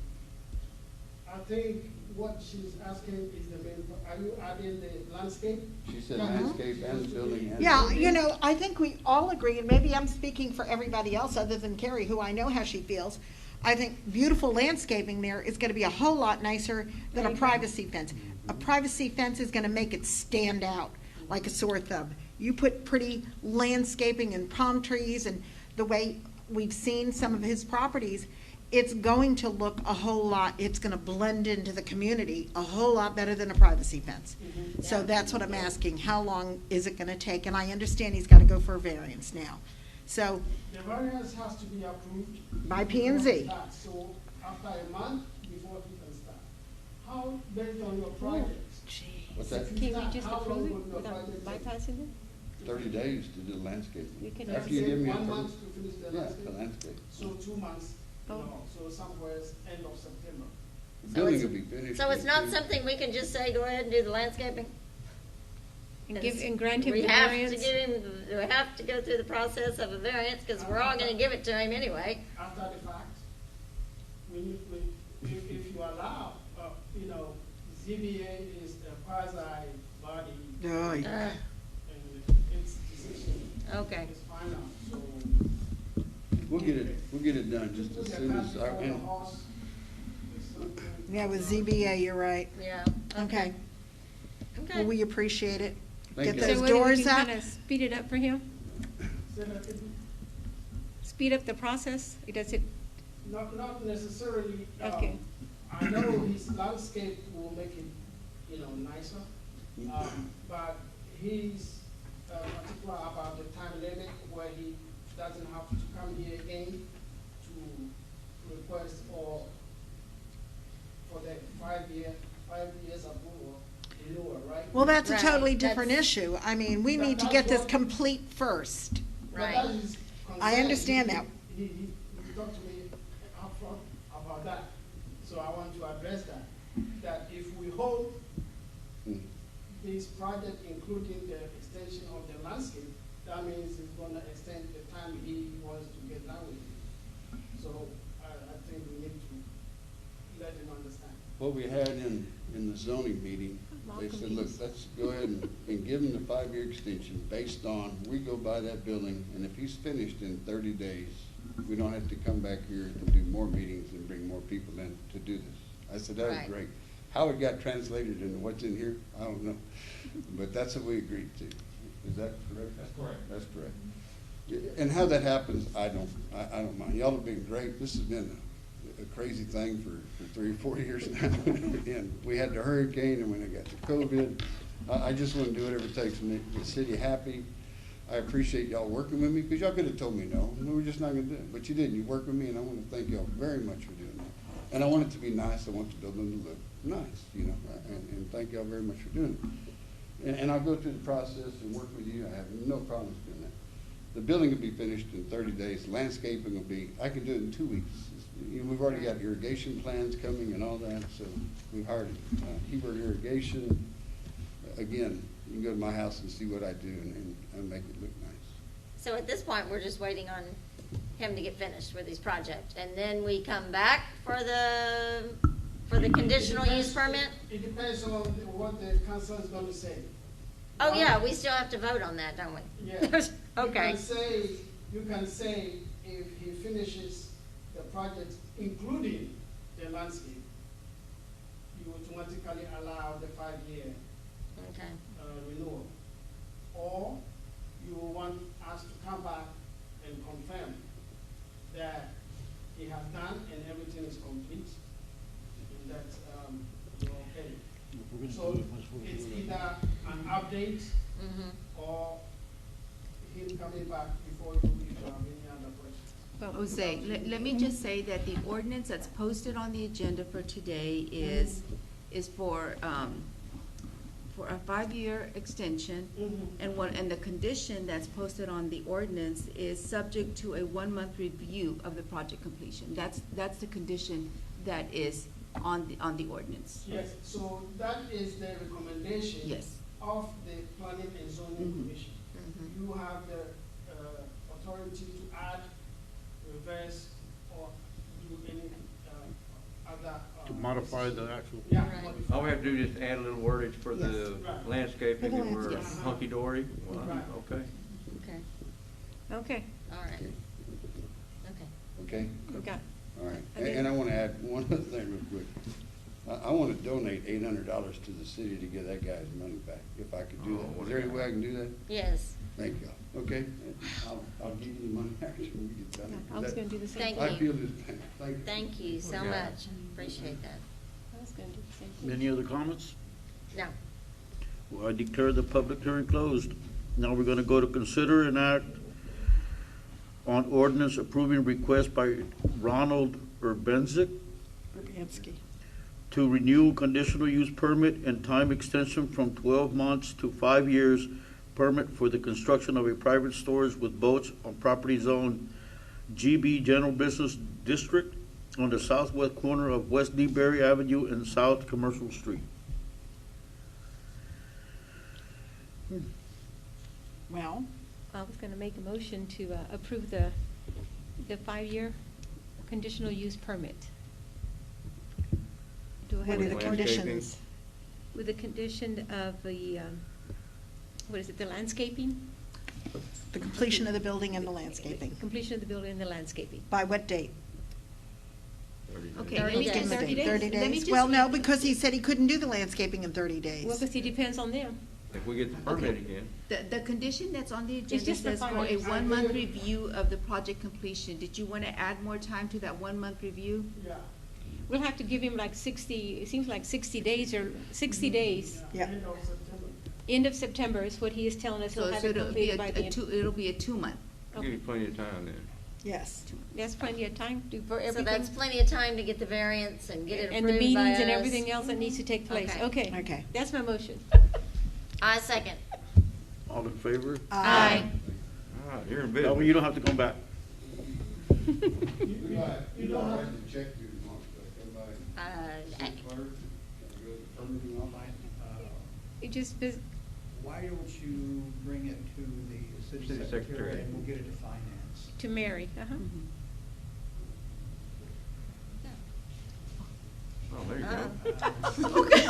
Speaker 8: I think what she's asking is the main, are you adding the landscape?
Speaker 12: She said landscape and building and.
Speaker 6: Yeah, you know, I think we all agree, and maybe I'm speaking for everybody else other than Carrie, who I know how she feels. I think beautiful landscaping there is gonna be a whole lot nicer than a privacy fence. A privacy fence is gonna make it stand out like a sore thumb. You put pretty landscaping and palm trees and the way we've seen some of his properties, it's going to look a whole lot, it's gonna blend into the community a whole lot better than a privacy fence. So that's what I'm asking, how long is it gonna take? And I understand he's gotta go for a variance now. So,
Speaker 8: The variance has to be approved.
Speaker 6: By P and Z.
Speaker 8: before it starts. So after a month, before he can start. How, based on your project?
Speaker 12: What's that?
Speaker 8: If you
Speaker 10: Can we
Speaker 8: start,
Speaker 10: just
Speaker 8: how
Speaker 10: approve
Speaker 8: long
Speaker 10: it
Speaker 8: would your
Speaker 10: without
Speaker 8: project take?
Speaker 10: bypassing it?
Speaker 12: 30 days to do the landscaping.
Speaker 10: We can
Speaker 12: After
Speaker 10: have
Speaker 12: you give me a
Speaker 8: 1
Speaker 12: permit.
Speaker 8: month to finish the
Speaker 12: Yeah,
Speaker 8: landscape?
Speaker 12: the landscape.
Speaker 8: So 2 months,
Speaker 10: Oh.
Speaker 8: so somewhere end of September.
Speaker 12: The
Speaker 3: So
Speaker 12: building
Speaker 3: it's-
Speaker 12: will be finished.
Speaker 3: So it's
Speaker 12: in
Speaker 3: not
Speaker 12: 2
Speaker 3: something we can just say, go ahead and do the landscaping?
Speaker 10: And grant him
Speaker 3: We
Speaker 10: the
Speaker 3: have to
Speaker 10: variance?
Speaker 3: give him, we have to go through the process of a variance, because we're all gonna give it to him anyway.
Speaker 8: After the fact, if you allow, you know, ZBA is a quasi body,
Speaker 6: oh,
Speaker 3: Uh,
Speaker 8: and its decision
Speaker 3: Okay.
Speaker 8: is final, so.
Speaker 12: We'll get it done just as soon as,
Speaker 8: Put the
Speaker 12: and
Speaker 8: horse is something-
Speaker 6: yeah, with ZBA, you're right.
Speaker 3: Yeah.
Speaker 6: Okay, well,
Speaker 3: Okay.
Speaker 6: we appreciate it.
Speaker 12: Thank
Speaker 6: Get
Speaker 12: you.
Speaker 10: So
Speaker 6: those
Speaker 10: whether we
Speaker 6: doors
Speaker 10: can
Speaker 6: up.
Speaker 10: kind of speed it up for him?
Speaker 8: Say that again?
Speaker 10: Speed up the process? Does it,
Speaker 8: Not necessarily.
Speaker 10: Okay.
Speaker 8: I know his landscape will make it, you know, nicer. But he's particular about the time limit where he doesn't have to come here again to request for the 5 years approval renewal, right?
Speaker 6: Well, that's a
Speaker 3: Right,
Speaker 6: totally different
Speaker 3: that's-
Speaker 6: issue. I mean, we need to get this complete first.
Speaker 8: But
Speaker 3: Right.
Speaker 8: that is
Speaker 6: I
Speaker 8: concern.
Speaker 6: understand that.
Speaker 8: He talked to me upfront about that, so I want to address that. That if we hold this project, including the extension of the landscape, that means it's gonna extend the time he wants to get done with it. So I think we need to let him understand.
Speaker 12: what we had in the zoning meeting, they said, look, let's go ahead and give him the 5-year extension based on, we go by that building, and if he's finished in 30 days, we don't have to come back here to do more meetings and bring more people in to do this. I said, that was
Speaker 3: Right.
Speaker 12: great. How it got translated into what's in here, I don't know, but that's what we agreed to. Is that correct?
Speaker 13: That's correct.
Speaker 12: That's correct. And how that happens, I don't mind. Y'all have been great. This has been a crazy thing for 3 or 4 years now. And we had the hurricane and when it got the COVID. I just want to do whatever it takes to make the city happy. I appreciate y'all working with me because y'all could have told me no. We were just not going to do it. But you didn't. You worked with me and I want to thank y'all very much for doing that. And I want it to be nice. I want the building to look nice, you know, and thank y'all very much for doing it. And I'll go through the process and work with you. I have no problems doing that. The building will be finished in 30 days. Landscaping will be, I can do it in 2 weeks. You know, we've already got irrigation plans coming and all that, so we've hired Hebert Irrigation. Again, you can go to my house and see what I do and make it look nice.
Speaker 3: So at this point, we're just waiting on him to get finished with his project, and then we come back for the conditional use permit?
Speaker 8: It depends on what the council is gonna say.
Speaker 3: Oh, yeah, we still have to vote on that, don't we?
Speaker 8: Yeah.
Speaker 3: Okay.
Speaker 8: You can say if he finishes the project, including the landscape, you automatically allow the 5-year
Speaker 3: Okay.
Speaker 8: renewal. Or you want us to come back and confirm that he has done and everything is complete, and that you're okay. So it's either an update
Speaker 3: Mm-hmm.
Speaker 8: or him coming back before you, if you have any other questions.
Speaker 10: well,
Speaker 4: Jose, let me just say that the ordinance that's posted on the agenda for today is for for a 5-year extension, and the condition that's posted on the ordinance is subject to a 1-month review of the project completion. That's the condition that is on the ordinance.
Speaker 8: Yes, so that is the recommendation.
Speaker 4: Yes.
Speaker 8: Of the Planning and Zoning Commission. You have the authority to add, reverse, or do any other.
Speaker 1: To modify the actual.
Speaker 8: Yeah.
Speaker 3: Right.
Speaker 8: modify.
Speaker 13: All we have to do is just add a little wordage for the
Speaker 8: Right.
Speaker 13: landscaping
Speaker 6: For the
Speaker 13: and we're
Speaker 4: landscape.
Speaker 13: hunky-dory. Well,
Speaker 8: Right.
Speaker 13: okay.
Speaker 3: Okay,
Speaker 10: Okay,
Speaker 3: all right. Okay.
Speaker 12: Okay?
Speaker 10: we got,
Speaker 12: All right,
Speaker 10: Okay.
Speaker 12: and I want to add one other thing real quick. I want to donate $800 to the city to get that guy's money back, if I could do that. Is there any way I can do that?
Speaker 3: Yes,
Speaker 12: Thank you. Okay? I'll give you the money after we get done.
Speaker 10: I was gonna do the same
Speaker 3: Thank
Speaker 10: thing.
Speaker 12: I feel his pain. Thank you.
Speaker 3: thank you so
Speaker 13: Okay.
Speaker 3: much. Appreciate that.
Speaker 10: I was gonna do the same thing.
Speaker 1: Any other comments?
Speaker 3: No,
Speaker 1: Well, I declare the public hearing closed. Now we're gonna go to consider and act on ordinance approving request by Ronald Urbanzik
Speaker 6: Urbanski.
Speaker 1: to renew conditional use permit and time extension from 12 months to 5 years permit for the construction of a private storage with boats on property zone GB General Business District on the southwest corner of West Newberry Avenue and South Commercial Street.
Speaker 6: Well,
Speaker 10: I was gonna make a motion to approve the 5-year conditional use permit. Do I
Speaker 6: what
Speaker 10: have
Speaker 6: are the
Speaker 10: a-
Speaker 13: Landscaping.
Speaker 6: conditions?
Speaker 10: with the condition of the, what is it, the landscaping?
Speaker 6: The completion of the building and the landscaping.
Speaker 10: Completion of the building and the landscaping.
Speaker 6: By what date?
Speaker 4: Okay,
Speaker 3: 30
Speaker 4: let me
Speaker 3: days.
Speaker 4: just,
Speaker 10: 30 days?
Speaker 6: 30
Speaker 4: Let me
Speaker 6: days?
Speaker 4: just
Speaker 6: Well, no,
Speaker 4: read the-
Speaker 6: because he said he couldn't do the landscaping in 30 days.
Speaker 10: Well, because it depends on them.
Speaker 13: If we get the permit
Speaker 4: Okay.
Speaker 13: again.
Speaker 4: The condition that's on the agenda
Speaker 10: just for
Speaker 4: says for a
Speaker 10: finance.
Speaker 4: 1-month review of the project completion. Did you want to add more time to that 1-month review?
Speaker 8: Yeah.
Speaker 10: We'll have to give him like 60, it seems like 60 days or 60 days.
Speaker 6: Yeah.
Speaker 8: End of September.
Speaker 10: End of September is what he is telling us. He'll
Speaker 4: So
Speaker 10: have
Speaker 4: so
Speaker 10: it
Speaker 4: it'll be
Speaker 10: completed by the end.
Speaker 4: it'll be a 2-month.
Speaker 13: Give you plenty of time then.
Speaker 6: Yes.
Speaker 10: That's plenty of time to, for
Speaker 3: so
Speaker 10: everything.
Speaker 3: that's plenty of time to get the variance and get it
Speaker 10: And the
Speaker 3: approved by
Speaker 10: meetings and
Speaker 3: us.
Speaker 10: everything else that needs to take place.
Speaker 3: Okay.
Speaker 10: Okay.
Speaker 6: Okay.
Speaker 10: That's my motion.
Speaker 3: I second.
Speaker 1: All in favor?
Speaker 3: Aye.
Speaker 13: Ah, you're in
Speaker 1: That
Speaker 13: business.
Speaker 1: way you don't have to come back.
Speaker 12: You don't have to check through the month, but come by and see the clerk, go to the permitting office.
Speaker 10: It just, bus-
Speaker 9: Why don't you bring it to the
Speaker 13: City
Speaker 9: city
Speaker 13: secretary.
Speaker 9: secretary and we'll get it to finance?
Speaker 10: to Mary, uh-huh.
Speaker 13: Oh, there you
Speaker 3: Uh-uh.
Speaker 13: go.
Speaker 4: Okay.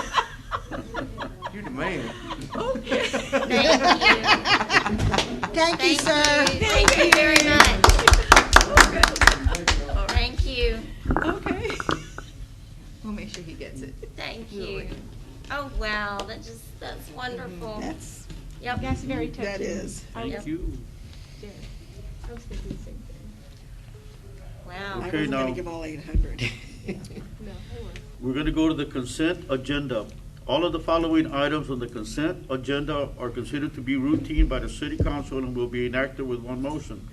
Speaker 13: You the man.
Speaker 6: Thank you, sir.
Speaker 3: Thank you very much. Thank you.
Speaker 10: Okay.
Speaker 4: We'll make sure he gets it.
Speaker 3: Thank you. Oh, wow, that's wonderful.
Speaker 6: That's,
Speaker 3: Yep.
Speaker 10: That's very touching.
Speaker 6: that is.
Speaker 10: I was-
Speaker 1: Thank you.
Speaker 10: yeah, I was thinking the same thing.
Speaker 3: Wow.
Speaker 6: I
Speaker 1: Okay,
Speaker 6: wasn't gonna
Speaker 1: now-
Speaker 6: give all 800.
Speaker 10: No, I won't.
Speaker 1: We're gonna go to the consent agenda. All of the following items on the consent agenda are considered to be routine by the city council and will be enacted with one motion.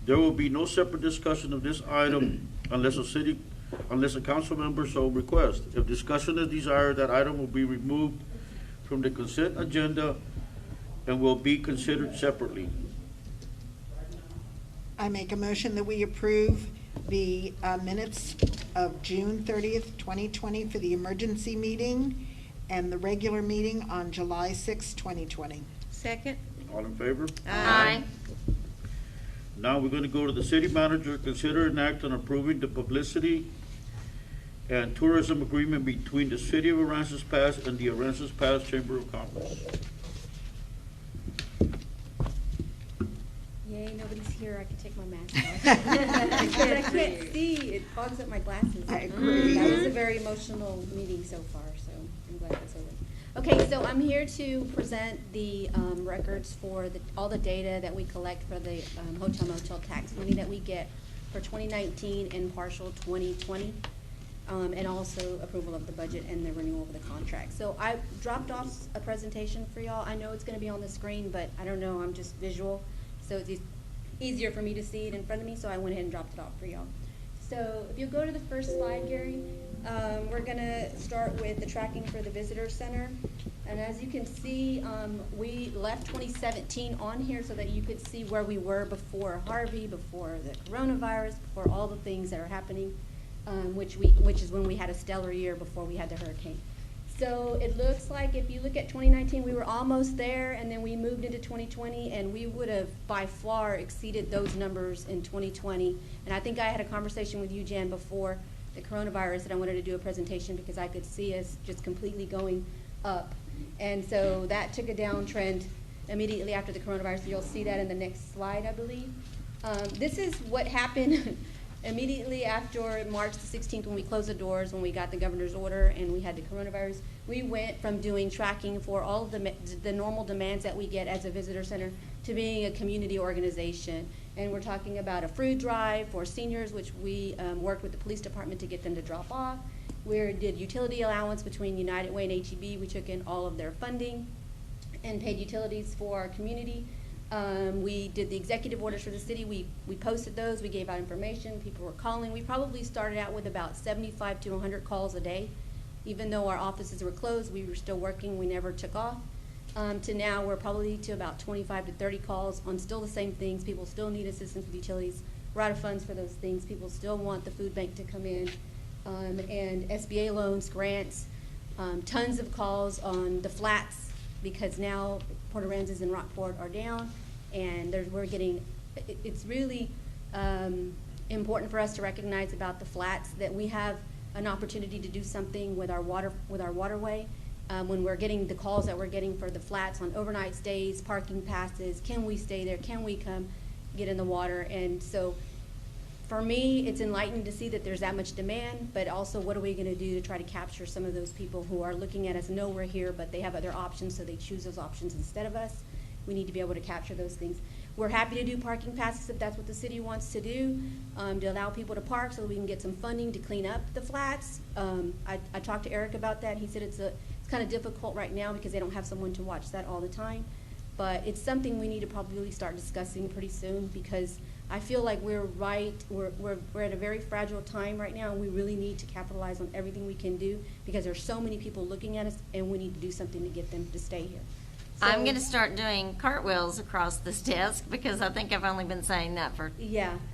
Speaker 1: There will be no separate discussion of this item unless a council member so requests. If discussion is desired, that item will be removed from the consent agenda and will be considered separately.
Speaker 6: I make a motion that we approve the minutes of June 30th, 2020 for the emergency meeting and the regular meeting on July 6th, 2020.
Speaker 10: Second?
Speaker 1: All in favor?
Speaker 3: Aye.
Speaker 1: Now we're gonna go to the city manager, consider an act on approving the publicity and tourism agreement between the city of Aransas Pass and the Aransas Pass Chamber of Commerce.
Speaker 14: Yay, nobody's here, I can take my mask off. But I can't see, it fogs up my glasses.
Speaker 6: I agree.
Speaker 14: That was a very emotional meeting so far, so I'm glad it's over. Okay, so I'm here to present the records for all the data that we collect for the hotel motel tax money that we get for 2019 and partial 2020. And also approval of the budget and the renewal of the contract. So I dropped off a presentation for y'all. I know it's gonna be on the screen, but I don't know, I'm just visual. So it's easier for me to see it in front of me, so I went ahead and dropped it off for y'all. So if you go to the first slide, Gary, we're gonna start with the tracking for the visitor center. And as you can see, we left 2017 on here so that you could see where we were before Harvey, before the coronavirus, before all the things that are happening, which is when we had a stellar year before we had the hurricane. So it looks like if you look at 2019, we were almost there, and then we moved into 2020, and we would have by far exceeded those numbers in 2020. And I think I had a conversation with you, Jan, before the coronavirus, that I wanted to do a presentation because I could see us just completely going up. And so that took a downtrend immediately after the coronavirus. You'll see that in the next slide, I believe. This is what happened immediately after March the 16th, when we closed the doors, when we got the governor's order and we had the coronavirus. We went from doing tracking for all of the normal demands that we get as a visitor center to being a community organization. And we're talking about a food drive for seniors, which we worked with the police department to get them to drop off. We did utility allowance between United Way and HEB. We took in all of their funding and paid utilities for our community. We did the executive orders for the city. We posted those. We gave out information. People were calling. We probably started out with about 75 to 100 calls a day. Even though our offices were closed, we were still working. We never took off. To now, we're probably to about 25 to 30 calls on still the same things. People still need assistance with utilities. We're out of funds for those things. People still want the food bank to come in. And SBA loans, grants, tons of calls on the flats, because now Port Aransas and Rockport are down, and we're getting, it's really important for us to recognize about the flats that we have an opportunity to do something with our waterway. When we're getting the calls that we're getting for the flats on overnight stays, parking passes, can we stay there, can we come get in the water? And so for me, it's enlightening to see that there's that much demand, but also what are we going to do to try to capture some of those people who are looking at us, know we're here, but they have other options, so they choose those options instead of us. We need to be able to capture those things. We're happy to do parking passes if that's what the city wants to do, to allow people to park so that we can get some funding to clean up the flats. I talked to Eric about that. He said it's kind of difficult right now because they don't have someone to watch that all the time. But it's something we need to probably start discussing pretty soon, because I feel like we're at a very fragile time right now, and we really need to capitalize on everything we can do, because there's so many people looking at us, and we need to do something to get them to stay here. So,
Speaker 3: I'm going to start doing cartwheels across this desk, because I think I've only been saying that for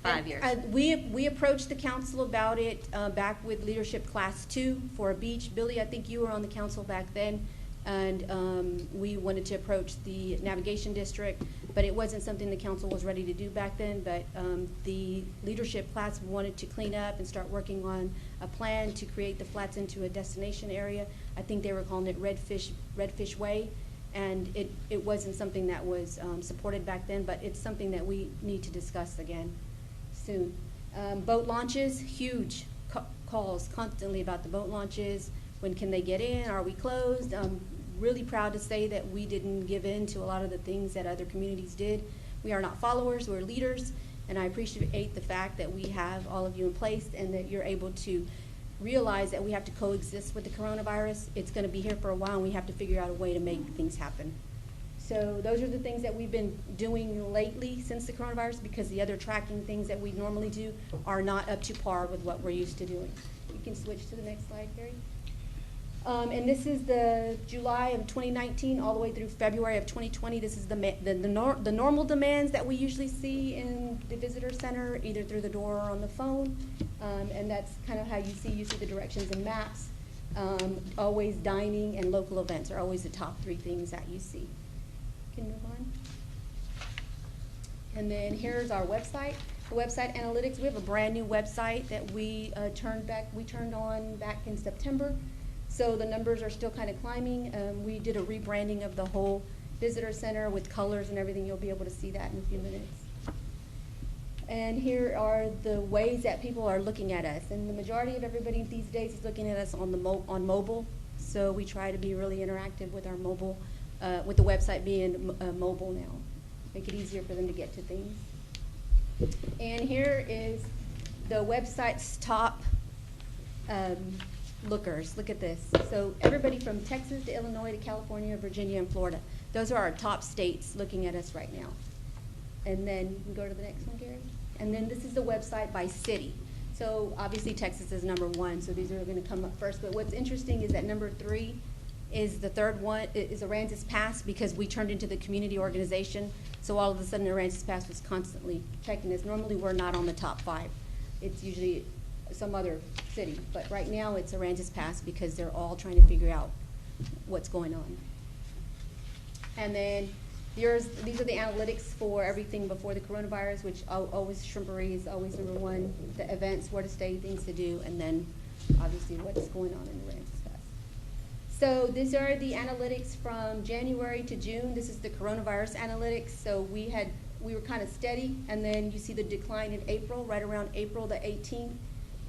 Speaker 3: 5 years.
Speaker 14: We approached the council about it back with Leadership Class 2 for a beach. Billy, I think you were on the council back then, and we wanted to approach the navigation district, but it wasn't something the council was ready to do back then. But the leadership class wanted to clean up and start working on a plan to create the flats into a destination area. I think they were calling it Redfish Way, and it wasn't something that was supported back then, but it's something that we need to discuss again soon. Boat launches, huge calls constantly about the boat launches. When can they get in? Are we closed? Really proud to say that we didn't give in to a lot of the things that other communities did. We are not followers, we're leaders, and I appreciate the fact that we have all of you in place and that you're able to realize that we have to coexist with the coronavirus. It's going to be here for a while, and we have to figure out a way to make things happen. So those are the things that we've been doing lately since the coronavirus, because the other tracking things that we normally do are not up to par with what we're used to doing. You can switch to the next slide, Gary. And this is the July of 2019 all the way through February of 2020. This is the normal demands that we usually see in the visitor center, either through the door or on the phone. And that's kind of how you see the directions and maps. Always dining and local events are always the top 3 things that you see. You can move on. And then here's our website. The website analytics, we have a brand new website that we turned on back in September. So the numbers are still kind of climbing. We did a rebranding of the whole visitor center with colors and everything. You'll be able to see that in a few minutes. And here are the ways that people are looking at us. And the majority of everybody these days is looking at us on mobile. So we try to be really interactive with our mobile, with the website being mobile now. Make it easier for them to get to things. And here is the website's top lookers. Look at this. So everybody from Texas to Illinois to California, Virginia, and Florida. Those are our top states looking at us right now. And then you can go to the next one, Gary. And then this is the website by city. So obviously Texas is number 1, so these are going to come up first. But what's interesting is that number 3 is the third one, is Aransas Pass, because we turned into the community organization. So all of a sudden, Aransas Pass was constantly checking us. Normally, we're not on the top 5. It's usually some other city. But right now, it's Aransas Pass because they're all trying to figure out what's going on. And then these are the analytics for everything before the coronavirus, which always Shrimpery is always number 1, the events, where to stay, things to do, and then obviously what's going on in Aransas Pass. So these are the analytics from January to June. This is the coronavirus analytics. So we were kind of steady, and then you see the decline in April. Right around April the 18th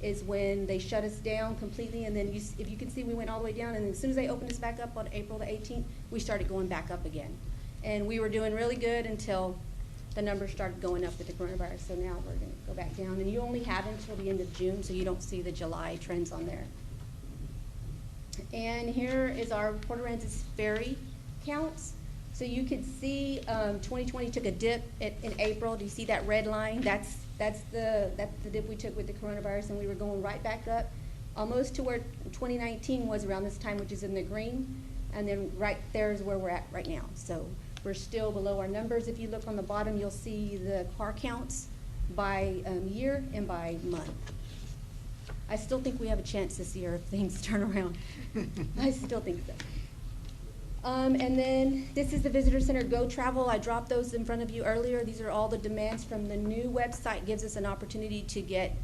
Speaker 14: is when they shut us down completely, and then if you can see, we went all the way down, and as soon as they opened us back up on April the 18th, we started going back up again. And we were doing really good until the numbers started going up with the coronavirus. So now we're going to go back down, and you only have until the end of June, so you don't see the July trends on there. And here is our Port Aransas ferry counts. So you could see 2020 took a dip in April. Do you see that red line? That's the dip we took with the coronavirus, and we were going right back up, almost to where 2019 was around this time, which is in the green. And then right there is where we're at right now. So we're still below our numbers. If you look on the bottom, you'll see the car counts by year and by month. I still think we have a chance this year if things turn around. I still think so. And then this is the Visitor Center Go Travel. I dropped those in front of you earlier. These are all the demands from the new website. Gives us an opportunity to get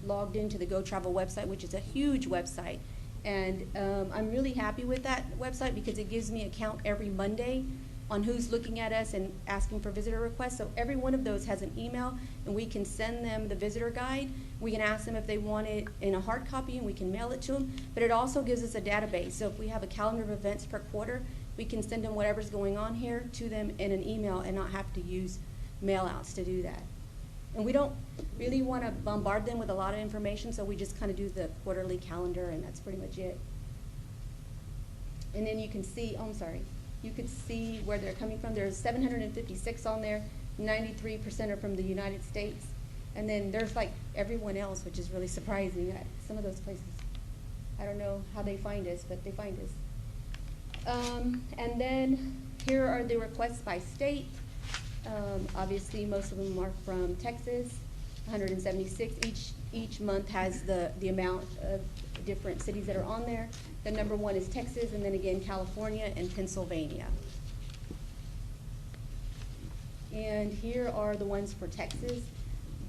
Speaker 14: logged into the Go Travel website, which is a huge website. And I'm really happy with that website because it gives me a count every Monday on who's looking at us and asking for visitor requests. So every one of those has an email, and we can send them the visitor guide. We can ask them if they want it in a hard copy, and we can mail it to them. But it also gives us a database. So if we have a calendar of events per quarter, we can send them whatever's going on here to them in an email and not have to use mail outs to do that. And we don't really want to bombard them with a lot of information, so we just kind of do the quarterly calendar, and that's pretty much it. And then you can see, oh, I'm sorry, you could see where they're coming from. There's 756 on there. 93% are from the United States. And then there's like everyone else, which is really surprising. Some of those places, I don't know how they find us, but they find us. And then here are the requests by state. Obviously, most of them are from Texas, 176. Each month has the amount of different cities that are on there. The number 1 is Texas, and then again, California and Pennsylvania. And here are the ones for Texas.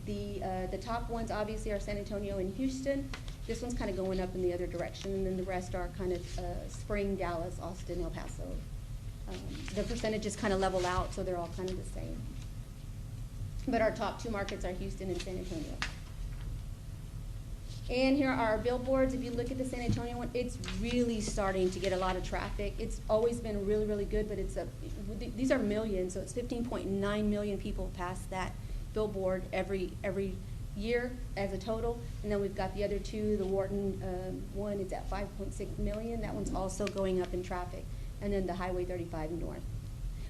Speaker 14: The top ones obviously are San Antonio and Houston. This one's kind of going up in the other direction, and then the rest are kind of Spring, Dallas, Austin, El Paso. The percentages kind of level out, so they're all kind of the same. But our top 2 markets are Houston and San Antonio. And here are our billboards. If you look at the San Antonio one, it's really starting to get a lot of traffic. It's always been really, really good, but these are millions, so it's 15.9 million people pass that billboard every year as a total. And then we've got the other 2, the Wharton one is at 5.6 million. That one's also going up in traffic. And then the Highway 35 north.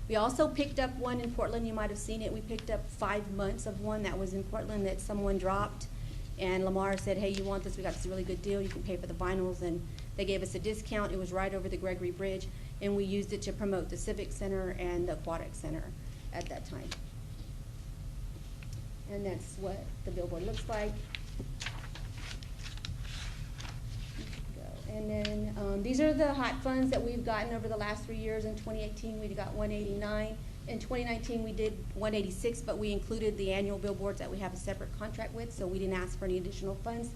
Speaker 14: We also picked up one in Portland. You might have seen it. We picked up 5 months of one that was in Portland that someone dropped. And Lamar said, hey, you want this? We got this really good deal. You can pay for the vinyls. And they gave us a discount. It was right over the Gregory Bridge. And we used it to promote the Civic Center and the Aquatic Center at that time. And that's what the billboard looks like. And then these are the hot funds that we've gotten over the last 3 years. In 2018, we got 189. In 2019, we did 186, but we included the annual billboards that we have a separate contract with, so we didn't ask for any additional funds.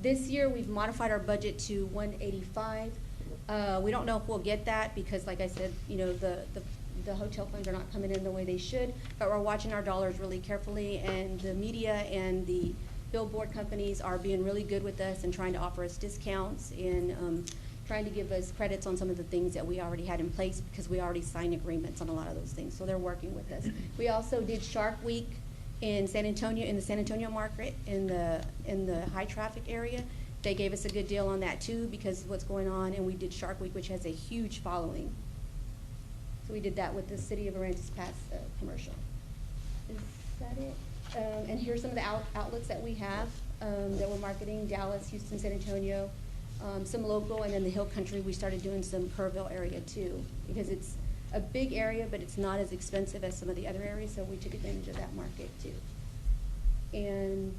Speaker 14: This year, we've modified our budget to 185. We don't know if we'll get that because, like I said, you know, the hotel funds are not coming in the way they should, but we're watching our dollars really carefully, and the media and the billboard companies are being really good with us and trying to offer us discounts and trying to give us credits on some of the things that we already had in place because we already signed agreements on a lot of those things, so they're working with us. We also did Shark Week in San Antonio, in the San Antonio market, in the high traffic area. They gave us a good deal on that too because of what's going on, and we did Shark Week, which has a huge following. So we did that with the City of Aransas Pass commercial. Is that it? And here's some of the outlets that we have that we're marketing: Dallas, Houston, San Antonio. some local, and then the Hill Country, we started doing some Kerrville area too, because it's a big area, but it's not as expensive as some of the other areas, so we took advantage of that market too. And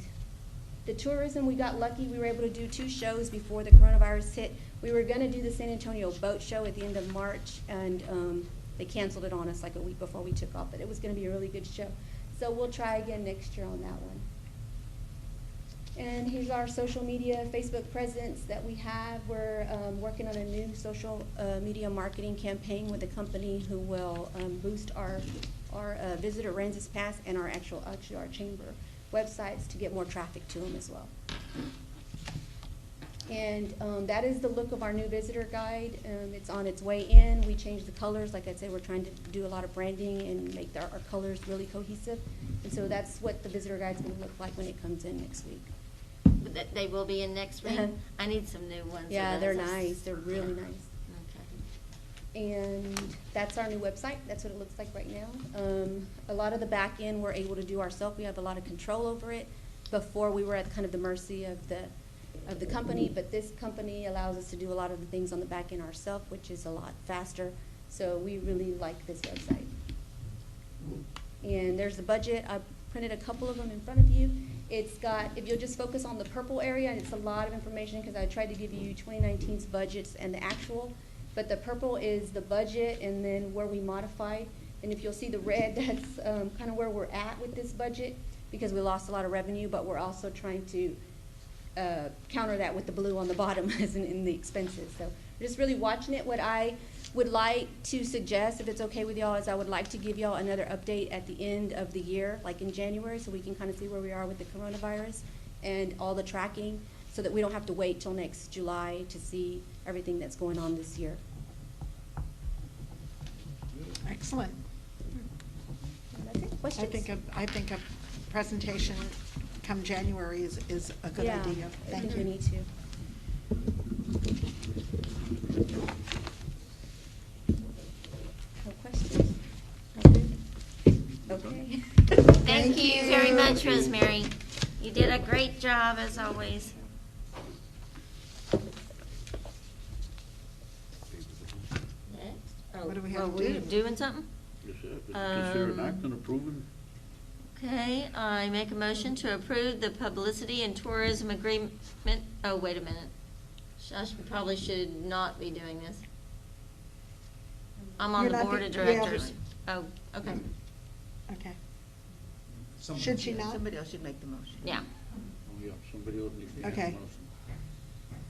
Speaker 14: the tourism, we got lucky. We were able to do 2 shows before the coronavirus hit. We were going to do the San Antonio boat show at the end of March, and they canceled it on us like a week before we took off, but it was going to be a really good show. So we'll try again next year on that one. And here's our social media, Facebook presence that we have. We're working on a new social media marketing campaign with a company who will boost our visitor Aransas Pass and our our chamber websites to get more traffic to them as well. And that is the look of our new visitor guide. It's on its way in. We changed the colors. Like I said, we're trying to do a lot of branding and make our colors really cohesive. And so that's what the visitor guide's going to look like when it comes in next week.
Speaker 3: But they will be in next week? I need some new ones.
Speaker 14: Yeah, they're nice. They're really nice.
Speaker 3: Okay.
Speaker 14: And that's our new website. That's what it looks like right now. A lot of the back end we're able to do ourselves. We have a lot of control over it. Before we were at kind of the mercy of the company, but this company allows us to do a lot of the things on the back end ourselves, which is a lot faster. So we really like this website. And there's the budget. I printed a couple of them in front of you. It's got, if you'll just focus on the purple area, and it's a lot of information because I tried to give you 2019's budgets and the actual, but the purple is the budget and then where we modified. And if you'll see the red, that's kind of where we're at with this budget because we lost a lot of revenue, but we're also trying to counter that with the blue on the bottom as in the expenses. So we're just really watching it. What I would like to suggest, if it's okay with y'all, is I would like to give y'all another update at the end of the year, like in January, so we can kind of see where we are with the coronavirus and all the tracking, so that we don't have to wait till next July to see everything that's going on this year.
Speaker 6: Excellent.
Speaker 14: That's it. Questions?
Speaker 6: I think a presentation come January is a good
Speaker 14: Yeah,
Speaker 6: idea.
Speaker 14: I
Speaker 6: Thank
Speaker 14: think
Speaker 6: you.
Speaker 14: we need to. No questions? No good? Okay.
Speaker 3: Thank you very much, Rosemary. You did a great job, as always. Next.
Speaker 6: What do we have to
Speaker 3: Were we
Speaker 6: do?
Speaker 3: doing something?
Speaker 1: Yes, sir. Consider an act on approving.
Speaker 3: Okay, I make a motion to approve the publicity and tourism agreement. Oh, wait a minute. I probably should not be doing this. I'm on
Speaker 6: You're
Speaker 3: the
Speaker 6: not
Speaker 3: board
Speaker 6: the-
Speaker 3: of
Speaker 6: yeah.
Speaker 3: directors. Oh, okay,
Speaker 6: Okay.
Speaker 9: Someone-
Speaker 6: Should she not?
Speaker 15: Somebody else should make the motion.
Speaker 3: yeah.
Speaker 1: Oh, yeah, somebody else needs to make
Speaker 6: Okay.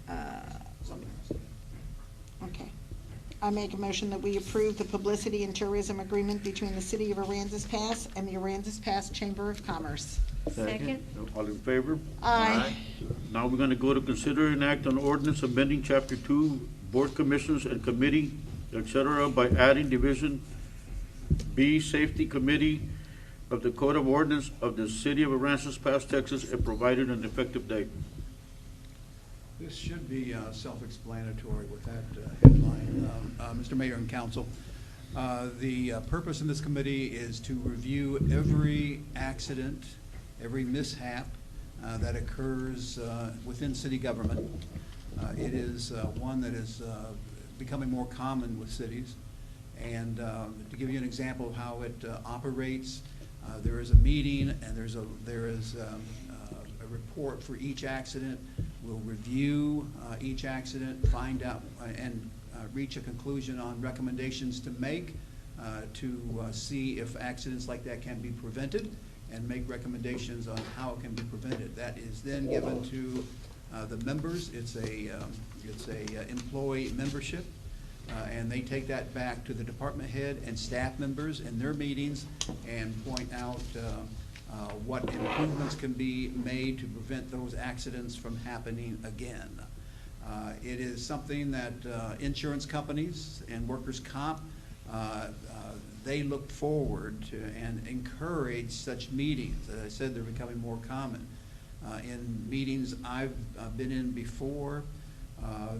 Speaker 1: the motion.
Speaker 9: Someone else.
Speaker 6: Okay. I make a motion that we approve the publicity and tourism agreement between the City of Aransas Pass and the Aransas Pass Chamber of Commerce.
Speaker 10: Second.
Speaker 1: All in favor?
Speaker 6: Aye.
Speaker 1: Now we're gonna go to consider an act on ordinance amending chapter 2, board commissioners and committee, et cetera, by adding division B, safety committee of the code of ordinance of the city of Aransas Pass, Texas, and provided an effective date.
Speaker 9: This should be self-explanatory with that headline. Mr. Mayor and Council, the purpose in this committee is to review every accident, every mishap that occurs within city government. It is one that is becoming more common with cities. And to give you an example of how it operates, there is a meeting and there is a report for each accident. We'll review each accident, find out and reach a conclusion on recommendations to make to see if accidents like that can be prevented and make recommendations on how it can be prevented. That is then given to the members. It's a employee membership. And they take that back to the department head and staff members in their meetings and point out what improvements can be made to prevent those accidents from happening again. It is something that insurance companies and workers' comp, they look forward to and encourage such meetings. As I said, they're becoming more common. In meetings I've been in before,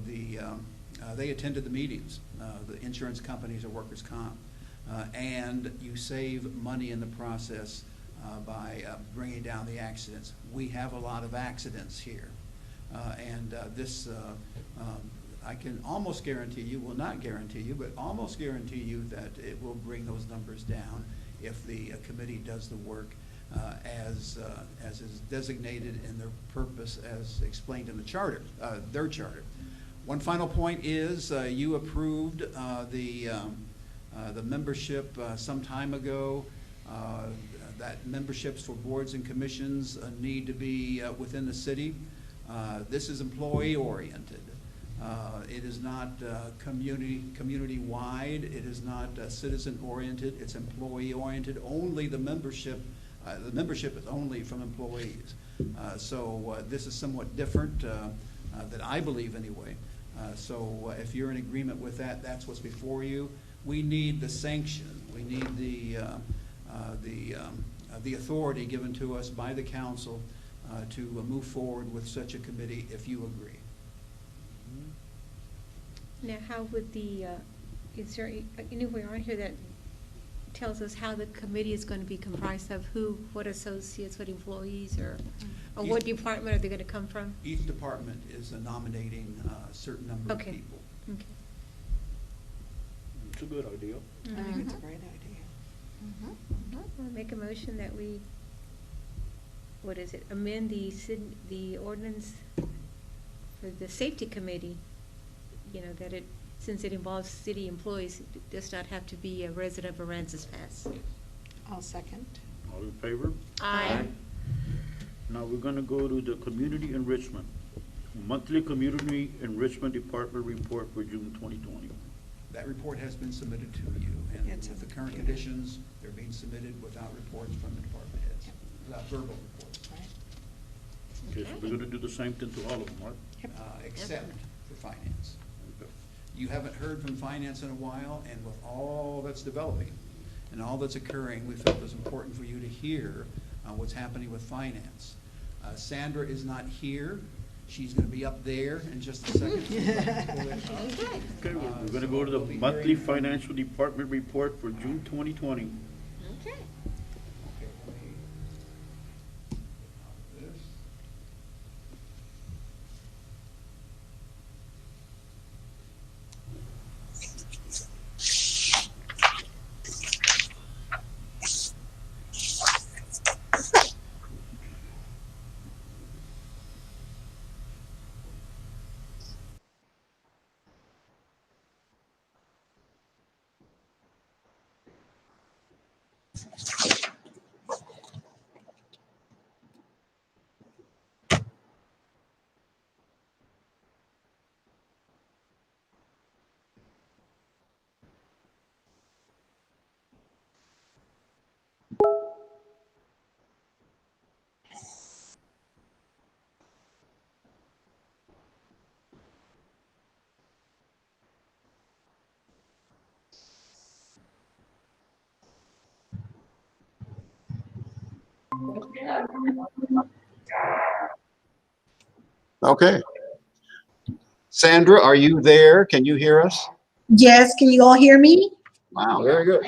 Speaker 9: they attended the meetings, the insurance companies or workers' comp, and you save money in the process by bringing down the accidents. We have a lot of accidents here. This, I can almost guarantee you, will not guarantee you, but almost guarantee you that it will bring those numbers down if the committee does the work as is designated in their purpose as explained in the charter, their charter. One final point is you approved the membership some time ago. That memberships for boards and commissions need to be within the city. This is employee-oriented. It is not community-wide. It is not citizen-oriented. It's employee-oriented. Only the membership is only from employees. So this is somewhat different that I believe anyway. So if you're in agreement with that, that's what's before you. We need the sanction. We need the authority given to us by the council to move forward with such a committee if you agree.
Speaker 10: Now, how would is there anywhere on here that tells us how the committee is going to be comprised of? Who, what associates, what employees, or what department are they going to come from?
Speaker 9: Each department is nominating a certain number of people.
Speaker 10: Okay.
Speaker 1: It's a good idea.
Speaker 6: I think it's a great idea.
Speaker 10: I'll make a motion that we, amend the ordinance for the safety committee, that since it involves city employees, it does not have to be a resident of Aransas Pass.
Speaker 6: I'll second.
Speaker 1: All in favor?
Speaker 10: Aye.
Speaker 1: Now we're gonna go to the community enrichment, monthly community enrichment department report for June 2020.
Speaker 9: That report has been submitted to you, and with the current conditions, they're being submitted without reports from the department heads, without verbal reports.
Speaker 1: Okay, so we're gonna do the same thing to all of them, right?
Speaker 9: Except for finance. You haven't heard from finance in a while, and with all that's developing and all that's occurring, we felt it was important for you to hear what's happening with finance. Sandra is not here. She's going to be up there in just a second.
Speaker 1: Okay, we're gonna go to the monthly financial department report for June 2020.
Speaker 14: Okay.
Speaker 15: Okay. Sandra, are you there? Can you hear us?
Speaker 16: Yes, can you all hear me?
Speaker 15: Wow, very good.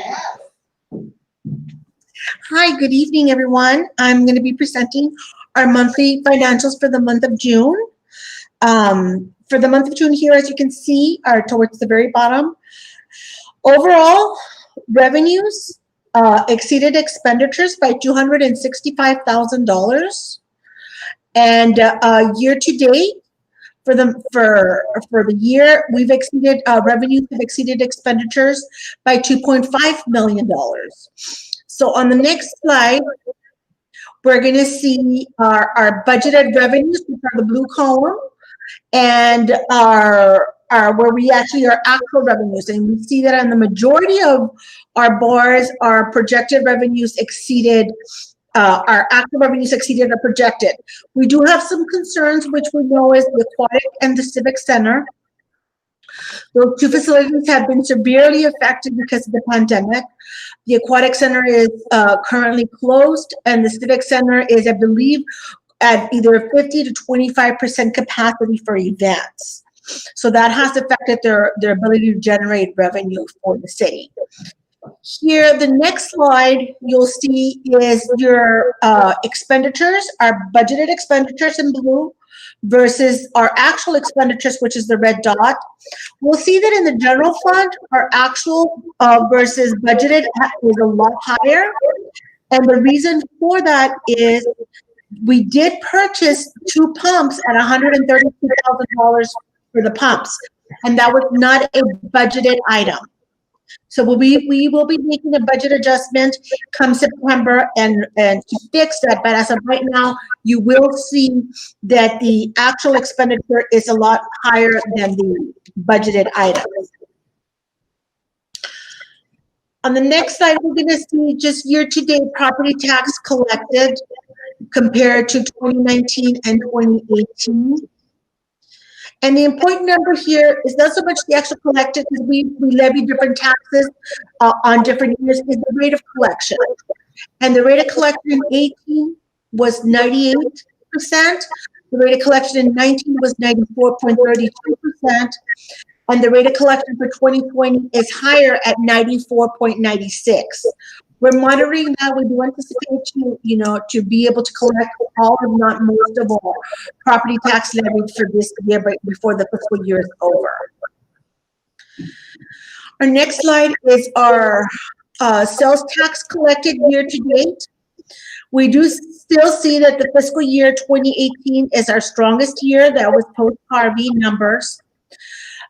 Speaker 16: Hi, good evening, everyone. I'm going to be presenting our monthly financials for the month of June. For the month of June here, as you can see, are towards the very bottom. Overall, revenues exceeded expenditures by $265,000. And year to date, for the year, we've exceeded revenues have exceeded expenditures by $2.5 million. So on the next slide, we're going to see our budgeted revenues, which are the blue column, and our where we actually are actual revenues, and we see that on the majority of our bars, our projected revenues exceeded. Our actual revenues exceeded our projected. We do have some concerns, which we know is the aquatic and the civic center. Those two facilities have been severely affected because of the pandemic. The aquatic center is currently closed, and the civic center is, I believe, at either 50 to 25% capacity for events. So that has affected their ability to generate revenue for the city. Here, the next slide you'll see is your expenditures, our budgeted expenditures in blue versus our actual expenditures, which is the red dot. We'll see that in the general fund, our actual versus budgeted is a lot higher. And the reason for that is we did purchase 2 pumps at $132,000 for the pumps, and that was not a budgeted item. So we will be making a budget adjustment come September and to fix that. But as of right now, you will see that the actual expenditure is a lot higher than the budgeted items. On the next slide, we're going to see just year-to-date property tax collected compared to 2019 and 2018. And the important number here is not so much the actual collected, because we levy different taxes on different years, is the rate of collection. And the rate of collection in 18 was 98%. The rate of collection in 19 was 94.32%. And the rate of collection for 2020 is higher at 94.96. We're monitoring that. We do anticipate to be able to collect all, if not most of our property tax levies for this year, but before the fiscal year is over. Our next slide is our sales tax collected year to date. We do still see that the fiscal year 2018 is our strongest year. That was post-Harvey numbers.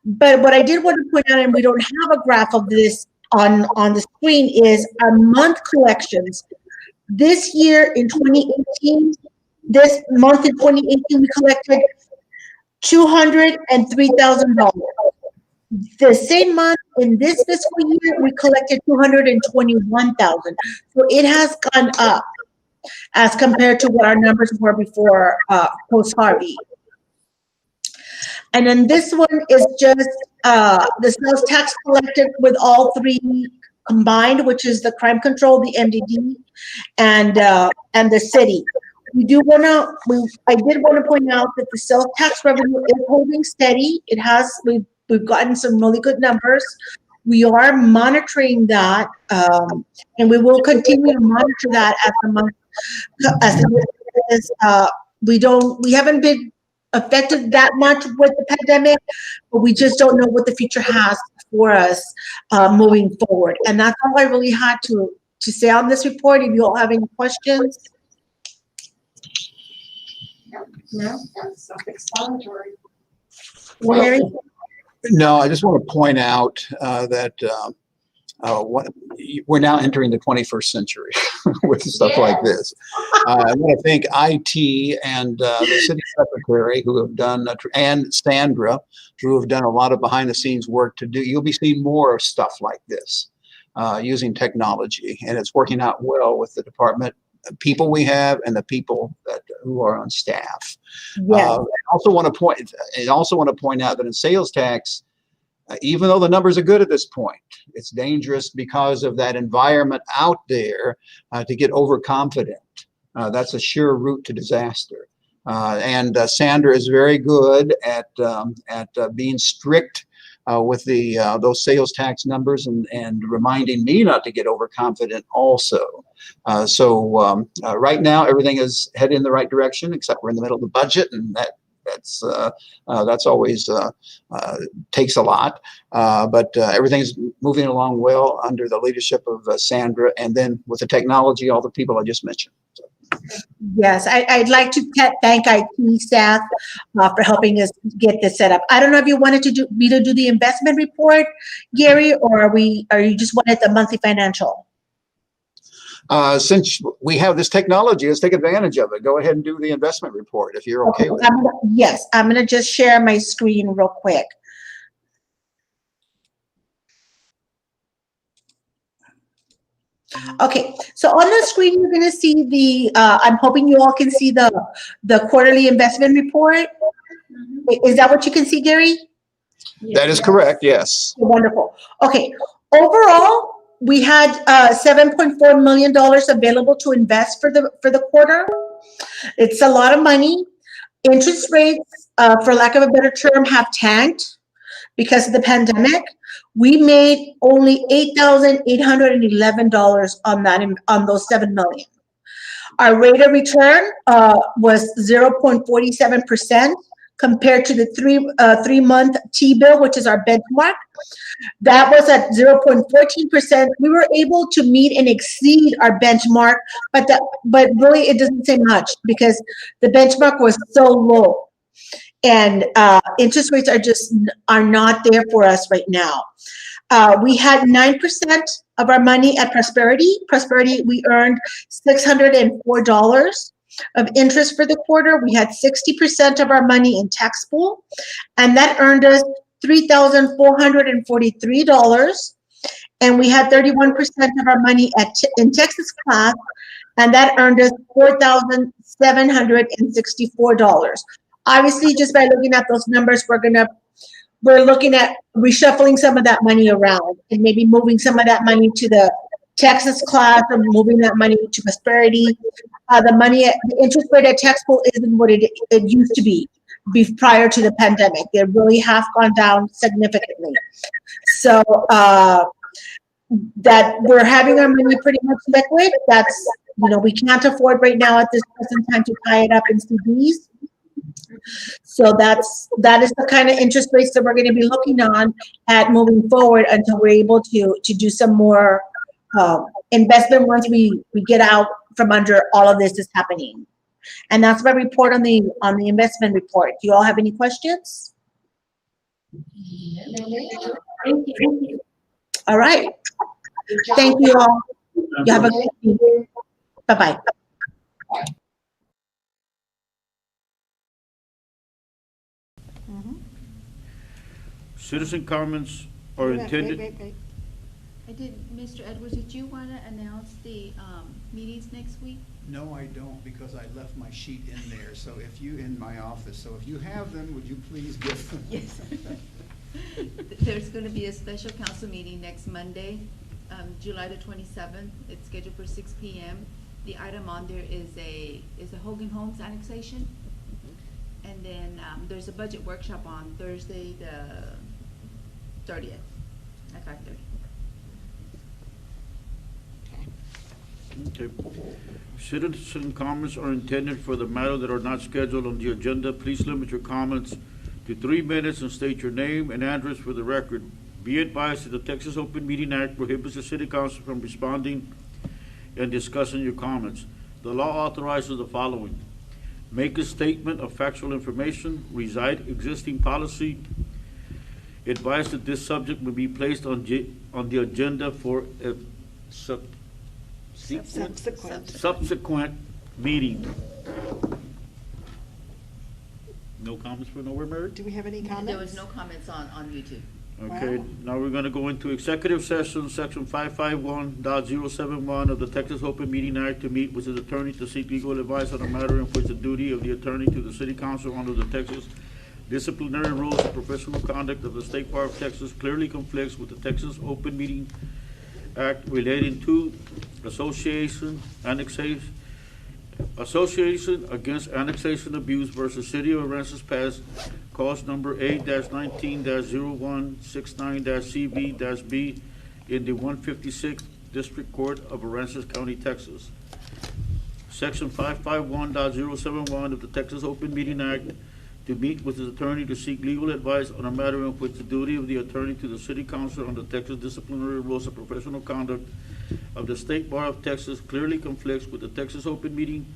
Speaker 16: But what I did want to point out, and we don't have a graph of this on the screen, is our month collections. This year in 2018, this month in 2018, we collected $203,000. The same month in this fiscal year, we collected $221,000. So it has gone up as compared to what our numbers were before post-Harvey. And then this one is just the sales tax collected with all three combined, which is the crime control, the MDD, and the city. I did want to point out that the sales tax revenue is holding steady. We've gotten some really good numbers. We are monitoring that, and we will continue to monitor that as the month we haven't been affected that much with the pandemic, but we just don't know what the future has for us moving forward. And that's all I really had to say on this report. If you all have any questions.
Speaker 3: No, that's self-explanatory.
Speaker 16: Larry?
Speaker 15: No, I just want to point out that we're now entering the 21st century with stuff like this. I want to thank IT and the city secretary who have done, and Sandra, who have done a lot of behind the scenes work to do. You'll be seeing more of stuff like this using technology, and it's working out well with the department people we have and the people who are on staff.
Speaker 16: Yes.
Speaker 15: I also want to point out that in sales tax, even though the numbers are good at this point, it's dangerous because of that environment out there to get overconfident. That's a sure route to disaster. And Sandra is very good at being strict with those sales tax numbers and reminding me not to get overconfident also. So right now everything is heading in the right direction, except we're in the middle of the budget, and that's always takes a lot, but everything's moving along well under the leadership of Sandra, and then with the technology, all the people I just mentioned. So.
Speaker 16: Yes, I'd like to thank IT staff for helping us get this set up. I don't know if you wanted to do the investment report, Gary, or you just wanted the monthly financial?
Speaker 15: Since we have this technology, let's take advantage of it. Go ahead and do the investment report if you're okay with it.
Speaker 16: Yes, I'm going to just share my screen real quick. Okay, so on the screen, you're going to see I'm hoping you all can see the quarterly investment report. Is that what you can see, Gary?
Speaker 15: That is correct, yes.
Speaker 16: Wonderful. Okay, overall, we had $7.4 million available to invest for the quarter. It's a lot of money. Interest rates, for lack of a better term, have tanked because of the pandemic, we made only $8,811 on that, on those 7 million. Our rate of return was 0.47% compared to the 3-month T-bill, which is our benchmark. That was at 0.14%. We were able to meet and exceed our benchmark, but really it doesn't say much because the benchmark was so low. And interest rates are not there for us right now. We had 9% of our money at Prosperity. Prosperity, we earned $604 of interest for the quarter. We had 60% of our money in tax pool, and that earned us $3,443. And we had 31% of our money in Texas class, and that earned us $4,764. Obviously, just by looking at those numbers, we're looking at reshuffling some of that money around and maybe moving some of that money to the Texas class or moving that money to Prosperity. The interest rate at tax pool isn't what it used to be prior to the pandemic. It really has gone down significantly. So that we're having our money pretty much liquid. That's, we can't afford right now at this present time to tie it up in CDs. So that is the kind of interest rates that we're going to be looking on at moving forward until we're able to do some more investment once we get out from under all of this is happening. And that's my report on the investment report. Do you all have any questions? All right. Thank you all. You have a good evening. Bye-bye.
Speaker 1: Citizen comments are intended.
Speaker 6: Wait.
Speaker 4: Mr. Edwards, did you want to announce the meetings next week?
Speaker 9: No, I don't, because I left my sheet in there, so if you, in my office, so if you have them, would you please give them?
Speaker 4: Yes. There's going to be a special council meeting next Monday, July the 27th. It's scheduled for 6 p.m. The item on there is a Hogan Homes annexation. And then there's a budget workshop on Thursday, the 30th at 5:30.
Speaker 1: Okay. Citizen comments are intended for the matter that are not scheduled on the agenda. Please limit your comments to 3 minutes and state your name and address for the record. Be advised that the Texas Open Meeting Act prohibits the City Council from responding and discussing your comments. The law authorizes the following: make a statement of factual information, recite existing policy, advise that this subject will be placed on the agenda for a subsequent meeting. No comments for Nowhere Mary?
Speaker 6: Do we have any comments?
Speaker 4: There was no comments on YouTube.
Speaker 1: Okay,
Speaker 6: Wow.
Speaker 1: now we're gonna go into executive session, section 551.071 of the Texas Open Meeting Act, to meet with his attorney to seek legal advice on a matter in which the duty of the attorney to the City Council under the Texas disciplinary rules of professional conduct of the State Bar of Texas clearly conflicts with the Texas Open Meeting Act relating to association against annexation abuse versus City of Aransas Pass, cause number A-19-0169-CB-B in the 156th District Court of Aransas County, Texas. Section 551.071 of the Texas Open Meeting Act, to meet with his attorney to seek legal advice on a matter in which the duty of the attorney to the City Council under Texas disciplinary rules of professional conduct of the State Bar of Texas clearly conflicts with the Texas Open Meeting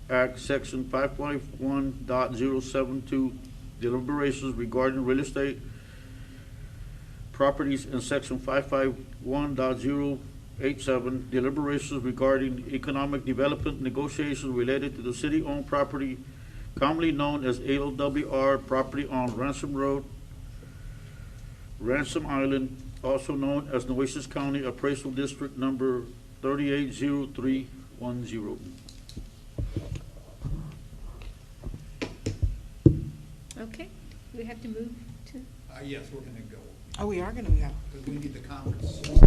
Speaker 1: Act, Section 551.072, deliberations regarding real estate properties, and Section 551.087, deliberations regarding economic development negotiations related to the city-owned property commonly known as ALWR property on Ransom Road, Ransom Island, also known as Nueces County Appraisal District number 380310.
Speaker 10: Okay, we have to move to.
Speaker 9: Yes, we're gonna go,
Speaker 6: Oh, we are going to go.
Speaker 9: because we need the conference.